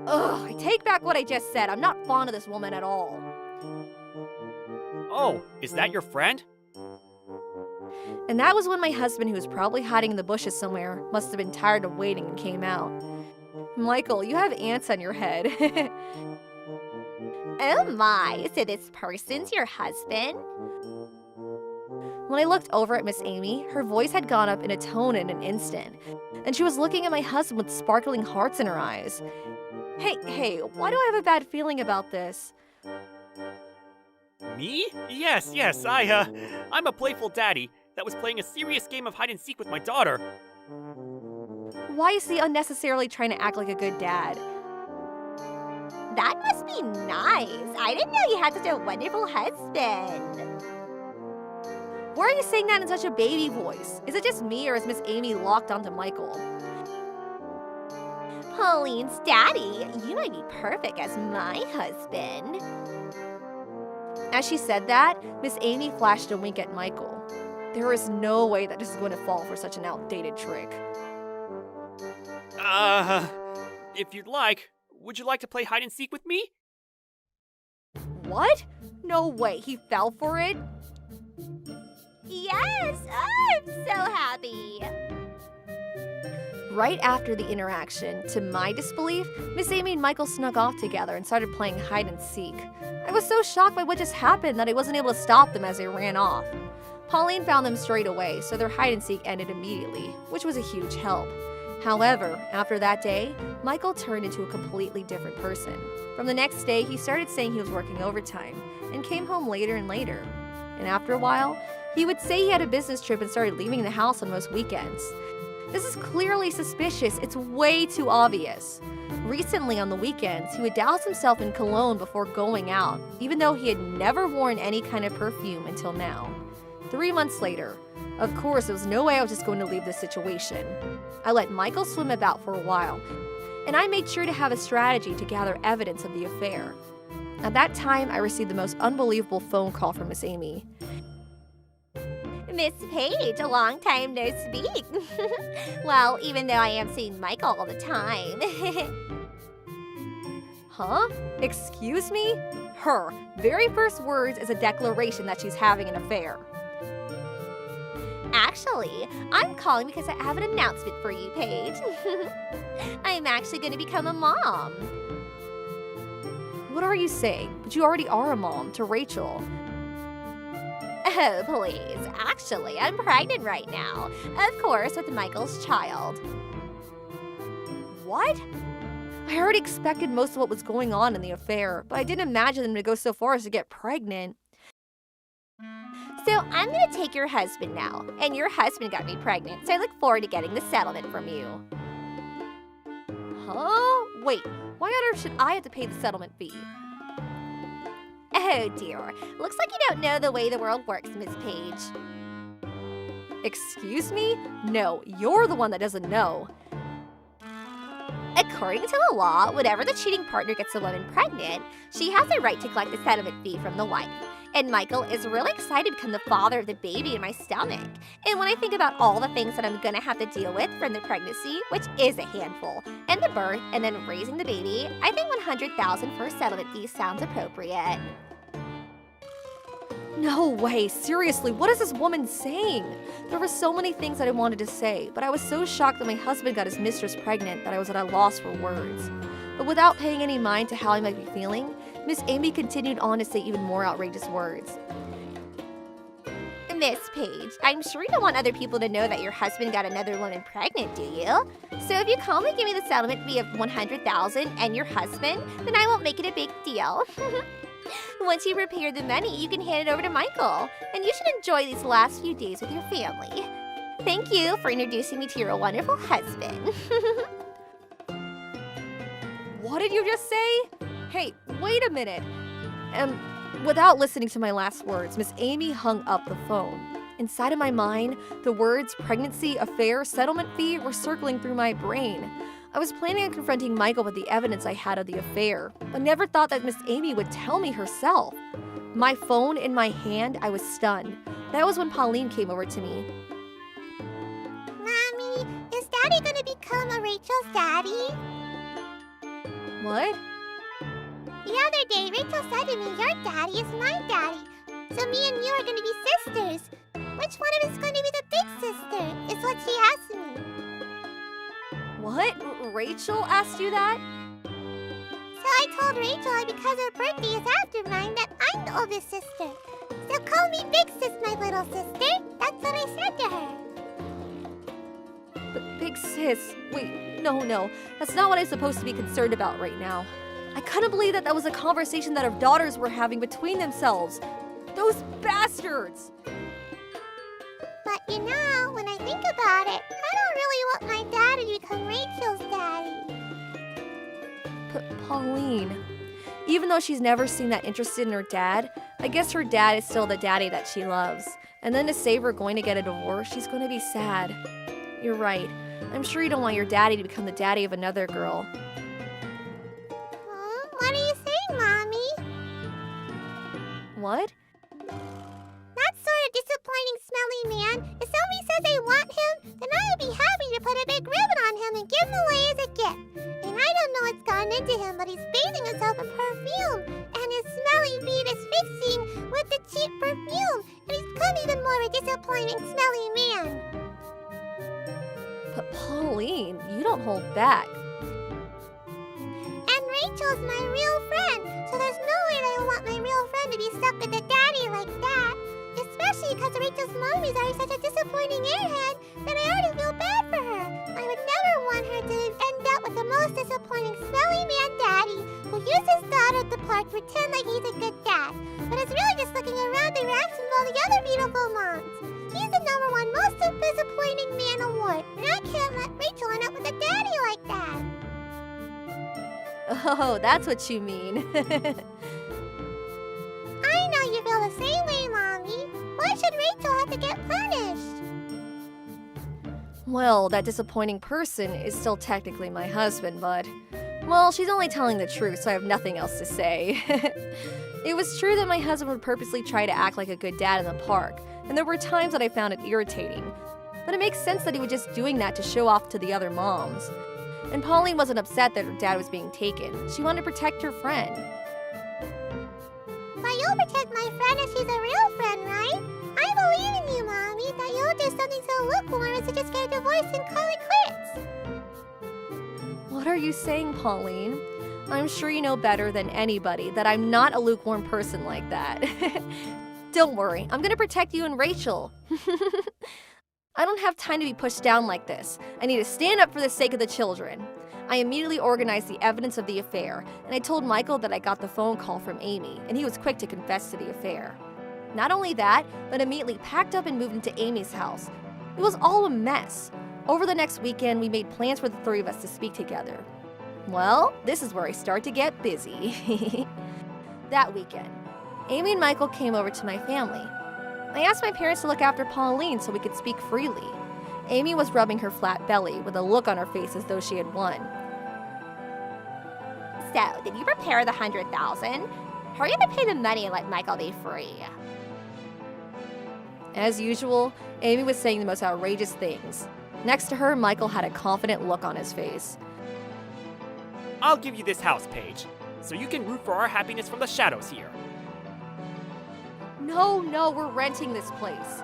Ugh, I take back what I just said. I'm not fond of this woman at all. Oh, is that your friend? And that was when my husband, who was probably hiding in the bushes somewhere, must have been tired of waiting and came out. Michael, you have ants on your head. Oh my, so this person's your husband? When I looked over at Miss Amy, her voice had gone up in a tone in an instant, and she was looking at my husband with sparkling hearts in her eyes. Hey, why do I have a bad feeling about this? Me? Yes, I'm a playful daddy that was playing a serious game of hide and seek with my daughter. Why is he unnecessarily trying to act like a good dad? That must be nice. I didn't know you had such a wonderful husband. Why are you saying that in such a baby voice? Is it just me or is Miss Amy locked onto Michael? Pauline's daddy, you might be perfect as my husband. As she said that, Miss Amy flashed a wink at Michael. There is no way that this is going to fall for such an outdated trick. If you'd like, would you like to play hide and seek with me? What? No way, he fell for it? Yes, I'm so happy. Right after the interaction, to my disbelief, Miss Amy and Michael snuck off together and started playing hide and seek. I was so shocked by what just happened that I wasn't able to stop them as they ran off. Pauline found them straight away, so their hide and seek ended immediately, which was a huge help. However, after that day, Michael turned into a completely different person. From the next day, he started saying he was working overtime and came home later and later. And after a while, he would say he had a business trip and started leaving the house on most weekends. This is clearly suspicious. It's way too obvious. Recently on the weekends, he would douse himself in cologne before going out, even though he had never worn any kind of perfume until now. 3 months later, of course, there was no way I was just going to leave this situation. I let Michael swim about for a while, and I made sure to have a strategy to gather evidence of the affair. At that time, I received the most unbelievable phone call from Miss Amy. Miss Page, a long time no speak. Well, even though I am seeing Michael all the time. Huh? Excuse me? Her very first words is a declaration that she's having an affair. Actually, I'm calling because I have an announcement for you, Paige. I'm actually going to become a mom. What are you saying? But you already are a mom to Rachel. Oh, please. Actually, I'm pregnant right now. Of course, with Michael's child. What? I already expected most of what was going on in the affair, but I didn't imagine them to go so far as to get pregnant. So I'm going to take your husband now. And your husband got me pregnant, so I look forward to getting the settlement from you. Huh? Wait, why on earth should I have to pay the settlement fee? Oh dear. Looks like you don't know the way the world works, Miss Page. Excuse me? No, you're the one that doesn't know. According to the law, whenever the cheating partner gets a woman pregnant, she has a right to collect the settlement fee from the wife. And Michael is really excited to become the father of the baby in my stomach. And when I think about all the things that I'm gonna have to deal with from the pregnancy, which is a handful, and the birth, and then raising the baby, I think $100,000 for a settlement fee sounds appropriate. No way, seriously, what is this woman saying? There were so many things that I wanted to say, but I was so shocked that my husband got his mistress pregnant that I was at a loss for words. But without paying any mind to how I might be feeling, Miss Amy continued on to say even more outrageous words. Miss Page, I'm sure you don't want other people to know that your husband got another woman pregnant, do you? So if you calmly give me the settlement fee of $100,000 and your husband, then I won't make it a big deal. Once you prepare the money, you can hand it over to Michael, and you should enjoy these last few days with your family. Thank you for introducing me to your wonderful husband. What did you just say? Hey, wait a minute. Without listening to my last words, Miss Amy hung up the phone. Inside of my mind, the words pregnancy, affair, settlement fee were circling through my brain. I was planning on confronting Michael with the evidence I had of the affair, but never thought that Miss Amy would tell me herself. My phone in my hand, I was stunned. That was when Pauline came over to me. Mommy, is Daddy gonna become a Rachel's daddy? What? The other day, Rachel said to me, your daddy is my daddy. So me and you are gonna be sisters. Which one of us is gonna be the big sister? Is what she asked me. What? Rachel asked you that? So I told Rachel because her birthday is after mine that I'm the oldest sister. So call me Big Sis, my little sister. That's what I said to her. But big sis, wait, no, that's not what I'm supposed to be concerned about right now. I couldn't believe that was a conversation that our daughters were having between themselves. Those bastards! But you know, when I think about it, I don't really want my daddy to become Rachel's daddy. Pauline. Even though she's never seen that interested in her dad, I guess her dad is still the daddy that she loves. And then to save her going to get a divorce, she's going to be sad. You're right. I'm sure you don't want your daddy to become the daddy of another girl. What are you saying, Mommy? What? That sort of disappointing, smelly man, if somebody says they want him, then I would be happy to put a big ribbon on him and give him away as a gift. And I don't know what's gotten into him, but he's bathing himself in perfume, and his smelly feet is fixing with the cheap perfume, and he's become even more of a disappointing, smelly man. But Pauline, you don't hold back. And Rachel's my real friend, so there's no way that I want my real friend to be stuck with a daddy like that. Especially because Rachel's mom is already such a disappointing airhead that I already feel bad for her. I would never want her to end up with the most disappointing smelly man daddy who uses his daughter at the park to pretend like he's a good dad, but is really just looking around the reactions of all the other beautiful moms. He's the #1 most disappointing man award, and I can't let Rachel end up with a daddy like that. Oh, that's what you mean. I know you feel the same way, Mommy. Why should Rachel have to get punished? Well, that disappointing person is still technically my husband, but... Well, she's only telling the truth, so I have nothing else to say. It was true that my husband would purposely try to act like a good dad in the park, and there were times that I found it irritating. But it makes sense that he was just doing that to show off to the other moms. And Pauline wasn't upset that her dad was being taken. She wanted to protect her friend. But you'll protect my friend if she's a real friend, right? I believe in you, Mommy, that you'll do something so lukewarm as to just get a divorce and call it quits. What are you saying, Pauline? I'm sure you know better than anybody that I'm not a lukewarm person like that. Don't worry, I'm gonna protect you and Rachel. I don't have time to be pushed down like this. I need to stand up for the sake of the children. I immediately organized the evidence of the affair, and I told Michael that I got the phone call from Amy, and he was quick to confess to the affair. Not only that, but immediately packed up and moved into Amy's house. It was all a mess. Over the next weekend, we made plans for the three of us to speak together. Well, this is where I start to get busy. That weekend, Amy and Michael came over to my family. I asked my parents to look after Pauline so we could speak freely. Amy was rubbing her flat belly with a look on her face as though she had won. So, did you prepare the $100,000? Hurry up and pay the money and let Michael be free. As usual, Amy was saying the most outrageous things. Next to her, Michael had a confident look on his face. I'll give you this house, Paige, so you can root for our happiness from the shadows here. No, we're renting this place.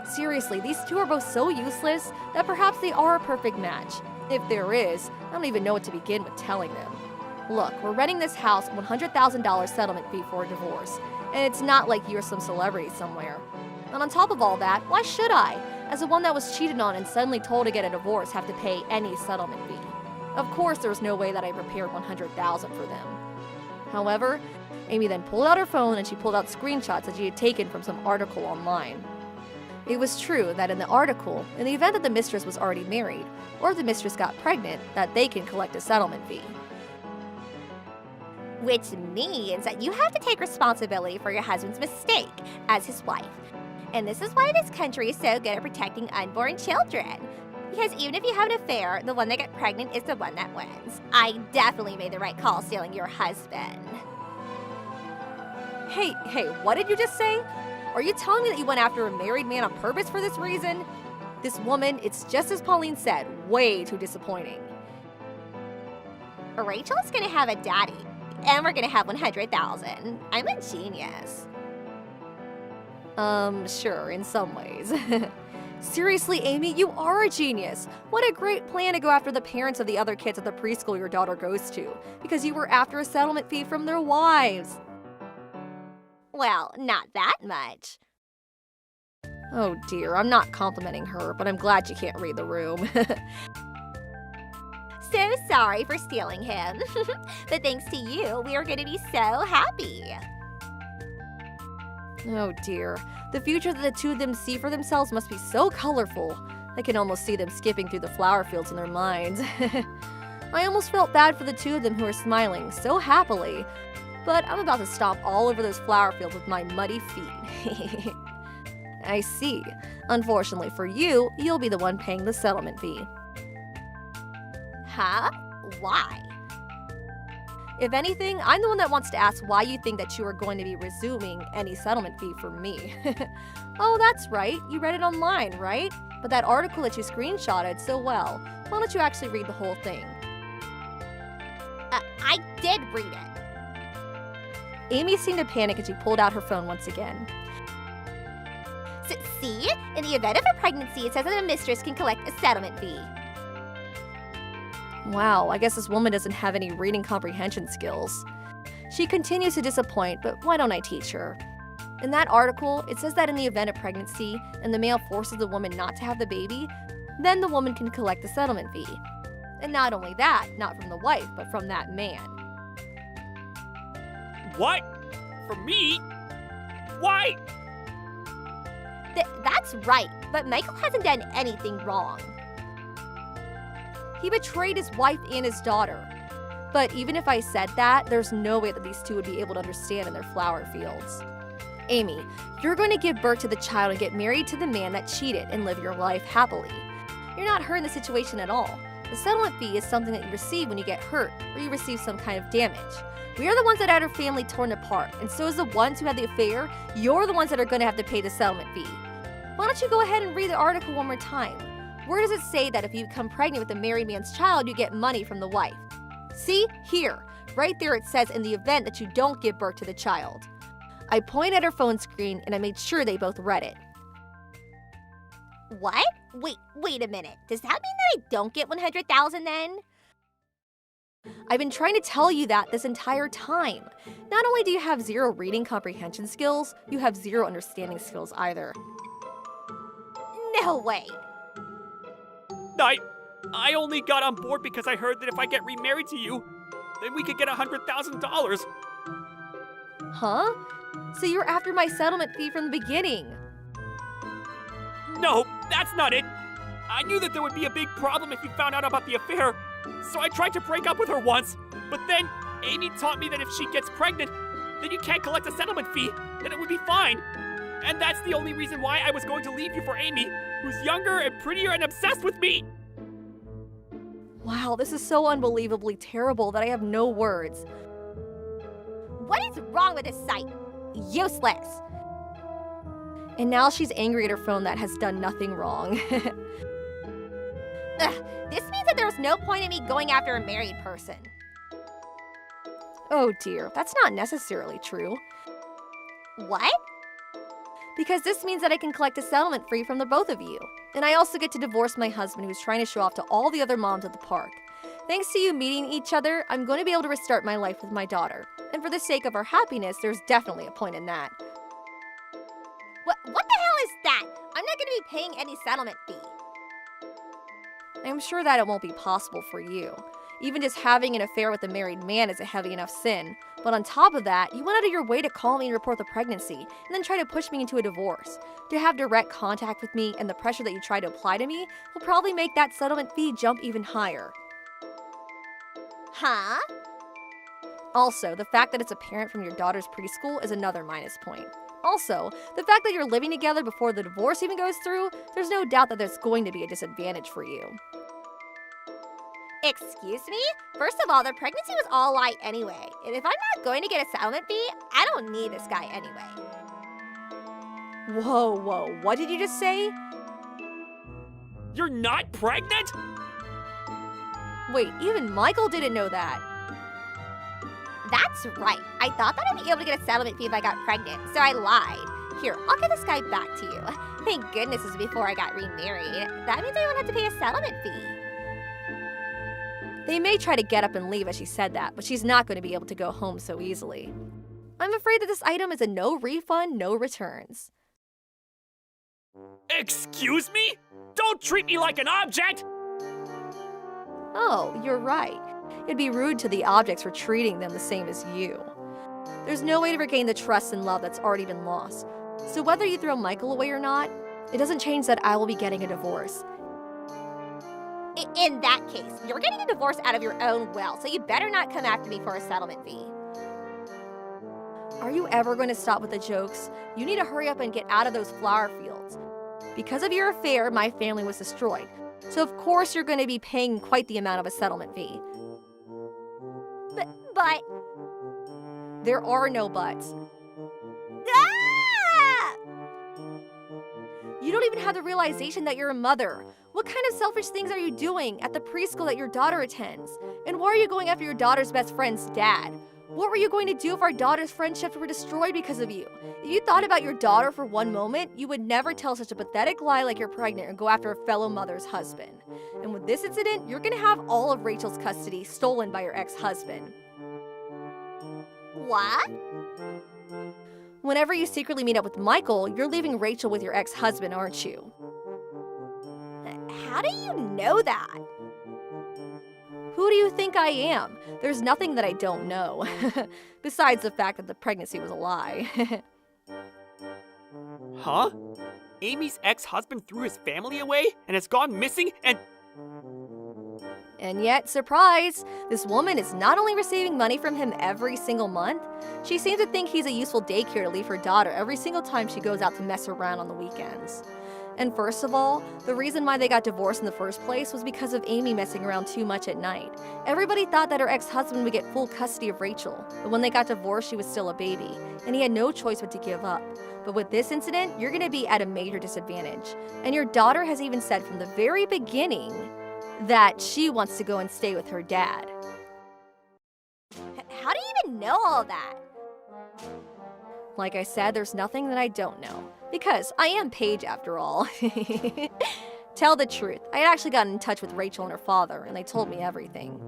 Seriously, these two are both so useless that perhaps they are a perfect match. If there is, I don't even know what to begin with telling them. Look, we're renting this house $100,000 settlement fee for a divorce, and it's not like you're some celebrity somewhere. And on top of all that, why should I, as the one that was cheated on and suddenly told to get a divorce, have to pay any settlement fee? Of course, there was no way that I prepared $100,000 for them. However, Amy then pulled out her phone and she pulled out screenshots that she had taken from some article online. It was true that in the article, in the event that the mistress was already married, or if the mistress got pregnant, that they can collect a settlement fee. Which means that you have to take responsibility for your husband's mistake as his wife. And this is why this country is so good at protecting unborn children. Because even if you have an affair, the one that gets pregnant is the one that wins. I definitely made the right call stealing your husband. Hey, what did you just say? Are you telling me that you went after a married man on purpose for this reason? This woman, it's just as Pauline said, way too disappointing. Rachel's gonna have a daddy, and we're gonna have $100,000. I'm a genius. Sure, in some ways. Seriously, Amy, you are a genius. What a great plan to go after the parents of the other kids at the preschool your daughter goes to, because you were after a settlement fee from their wives. Well, not that much. Oh dear, I'm not complimenting her, but I'm glad you can't read the room. so sorry for stealing him. But thanks to you, we are going to be so happy. Oh dear. The future that the two of them see for themselves must be so colorful. I can almost see them skipping through the flower fields in their minds. I almost felt bad for the two of them who are smiling so happily. But I'm about to stomp all over those flower fields with my muddy feet. I see. Unfortunately for you, you'll be the one paying the settlement fee. Huh? Why? If anything, I'm the one that wants to ask why you think that you are going to be resuming any settlement fee from me. Oh, that's right. You read it online, right? But that article that you screenshotted so well, why don't you actually read the whole thing? I did read it. Amy seemed to panic as she pulled out her phone once again. See? In the event of a pregnancy, it says that a mistress can collect a settlement fee. Wow, I guess this woman doesn't have any reading comprehension skills. She continues to disappoint, but why don't I teach her? In that article, it says that in the event of pregnancy and the male forces the woman not to have the baby, then the woman can collect the settlement fee. And not only that, not from the wife, but from that man. What? From me? Why? That's right, but Michael hasn't done anything wrong. He betrayed his wife and his daughter. But even if I said that, there's no way that these two would be able to understand in their flower fields. Amy, you're going to give birth to the child and get married to the man that cheated and live your life happily. You're not hurt in the situation at all. The settlement fee is something that you receive when you get hurt or you receive some kind of damage. We are the ones that had our family torn apart, and so is the ones who had the affair. You're the ones that are going to have to pay the settlement fee. Why don't you go ahead and read the article one more time? Where does it say that if you become pregnant with a married man's child, you get money from the wife? See? Here. Right there it says in the event that you don't give birth to the child. I pointed at her phone screen and I made sure they both read it. What? Wait a minute. Does that mean that I don't get 100,000 then? I've been trying to tell you that this entire time. Not only do you have zero reading comprehension skills, you have zero understanding skills either. No way. I only got on board because I heard that if I get remarried to you, then we could get $100,000. Huh? So you're after my settlement fee from the beginning. No, that's not it. I knew that there would be a big problem if you found out about the affair, so I tried to break up with her once. But then Amy taught me that if she gets pregnant, then you can't collect a settlement fee, then it would be fine. And that's the only reason why I was going to leave you for Amy, who's younger and prettier and obsessed with me. Wow, this is so unbelievably terrible that I have no words. What is wrong with this site? Useless. And now she's angry at her phone that has done nothing wrong. Ugh, this means that there's no point in me going after a married person. Oh dear, that's not necessarily true. What? Because this means that I can collect a settlement fee from the both of you. And I also get to divorce my husband who's trying to show off to all the other moms at the park. Thanks to you meeting each other, I'm going to be able to restart my life with my daughter. And for the sake of our happiness, there's definitely a point in that. What the hell is that? I'm not going to be paying any settlement fee. I'm sure that it won't be possible for you. Even just having an affair with a married man is a heavy enough sin. But on top of that, you went out of your way to call me and report the pregnancy, and then try to push me into a divorce. To have direct contact with me and the pressure that you try to apply to me will probably make that settlement fee jump even higher. Huh? Also, the fact that it's a parent from your daughter's preschool is another minus point. Also, the fact that you're living together before the divorce even goes through, there's no doubt that there's going to be a disadvantage for you. Excuse me? First of all, the pregnancy was all a lie anyway. And if I'm not going to get a settlement fee, I don't need this guy anyway. Whoa, what did you just say? You're not pregnant? Wait, even Michael didn't know that. That's right. I thought that I'd be able to get a settlement fee if I got pregnant, so I lied. Here, I'll give this guy back to you. Thank goodness this is before I got remarried. That means I won't have to pay a settlement fee. They may try to get up and leave as she said that, but she's not going to be able to go home so easily. I'm afraid that this item is a no refund, no returns. Excuse me? Don't treat me like an object! Oh, you're right. It'd be rude to the objects for treating them the same as you. There's no way to regain the trust and love that's already been lost. So whether you throw Michael away or not, it doesn't change that I will be getting a divorce. In that case, you're getting a divorce out of your own will, so you better not come after me for a settlement fee. Are you ever going to stop with the jokes? You need to hurry up and get out of those flower fields. Because of your affair, my family was destroyed. So of course you're going to be paying quite the amount of a settlement fee. But... There are no buts. Ah! You don't even have the realization that you're a mother. What kind of selfish things are you doing at the preschool that your daughter attends? And why are you going after your daughter's best friend's dad? What were you going to do if our daughter's friendships were destroyed because of you? If you thought about your daughter for one moment, you would never tell such a pathetic lie like you're pregnant and go after a fellow mother's husband. And with this incident, you're gonna have all of Rachel's custody stolen by your ex-husband. What? Whenever you secretly meet up with Michael, you're leaving Rachel with your ex-husband, aren't you? How do you know that? Who do you think I am? There's nothing that I don't know. Besides the fact that the pregnancy was a lie. Huh? Amy's ex-husband threw his family away and has gone missing and... And yet, surprise, this woman is not only receiving money from him every single month, she seems to think he's a useful daycare to leave her daughter every single time she goes out to mess around on the weekends. And first of all, the reason why they got divorced in the first place was because of Amy messing around too much at night. Everybody thought that her ex-husband would get full custody of Rachel, but when they got divorced, she was still a baby, and he had no choice but to give up. But with this incident, you're gonna be at a major disadvantage. And your daughter has even said from the very beginning that she wants to go and stay with her dad. How do you even know all that? Like I said, there's nothing that I don't know. Because I am Paige after all. Tell the truth, I had actually gotten in touch with Rachel and her father, and they told me everything.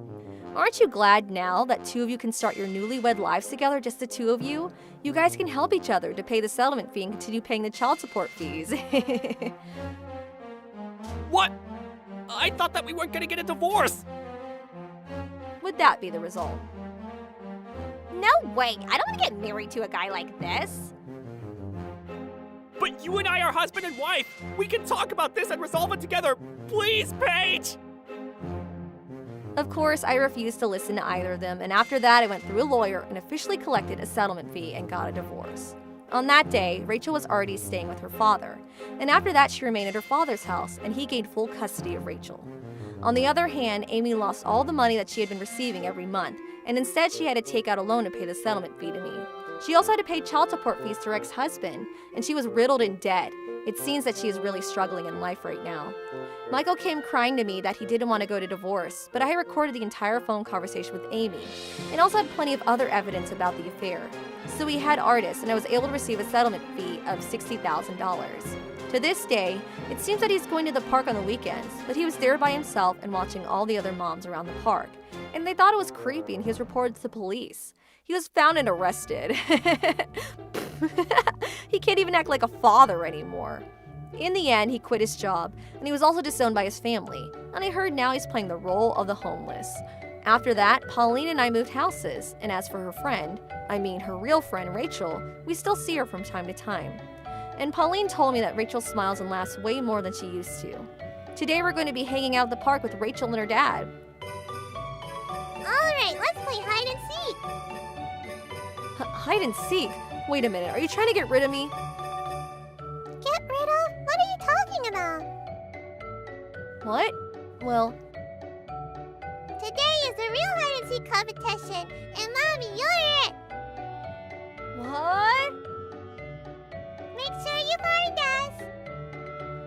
Aren't you glad now that two of you can start your newlywed lives together, just the two of you? You guys can help each other to pay the settlement fee and continue paying the child support fees. What? I thought that we weren't gonna get a divorce! Would that be the result? No way, I don't want to get married to a guy like this. But you and I are husband and wife! We can talk about this and resolve it together! Please, Paige! Of course, I refused to listen to either of them, and after that I went through a lawyer and officially collected a settlement fee and got a divorce. On that day, Rachel was already staying with her father, and after that she remained at her father's house, and he gained full custody of Rachel. On the other hand, Amy lost all the money that she had been receiving every month, and instead she had to take out a loan to pay the settlement fee to me. She also had to pay child support fees to her ex-husband, and she was riddled in debt. It seems that she is really struggling in life right now. Michael came crying to me that he didn't want to go to divorce, but I recorded the entire phone conversation with Amy, and also had plenty of other evidence about the affair. So we had artists, and I was able to receive a settlement fee of $60,000. To this day, it seems that he's going to the park on the weekends, but he was there by himself and watching all the other moms around the park, and they thought it was creepy and he was reported to the police. He was found and arrested. He can't even act like a father anymore. In the end, he quit his job, and he was also disowned by his family, and I heard now he's playing the role of the homeless. After that, Pauline and I moved houses, and as for her friend, I mean her real friend Rachel, we still see her from time to time. And Pauline told me that Rachel smiles and laughs way more than she used to. Today we're going to be hanging out at the park with Rachel and her dad. Alright, let's play hide and seek. Hide and seek? Wait a minute, are you trying to get rid of me? Get rid of? What are you talking about? What? Well, Today is the real hide and seek competition, and Mommy, you're it! what? Make sure you find us!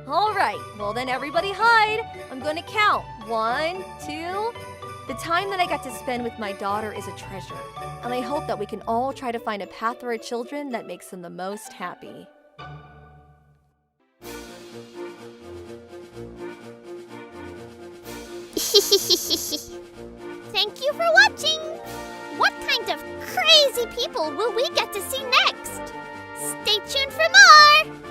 Alright, well then everybody hide. I'm going to count. 1, 2. The time that I got to spend with my daughter is a treasure, and I hope that we can all try to find a path for our children that makes them the most happy. Thank you for watching! What kind of crazy people will we get to see next? Stay tuned for more!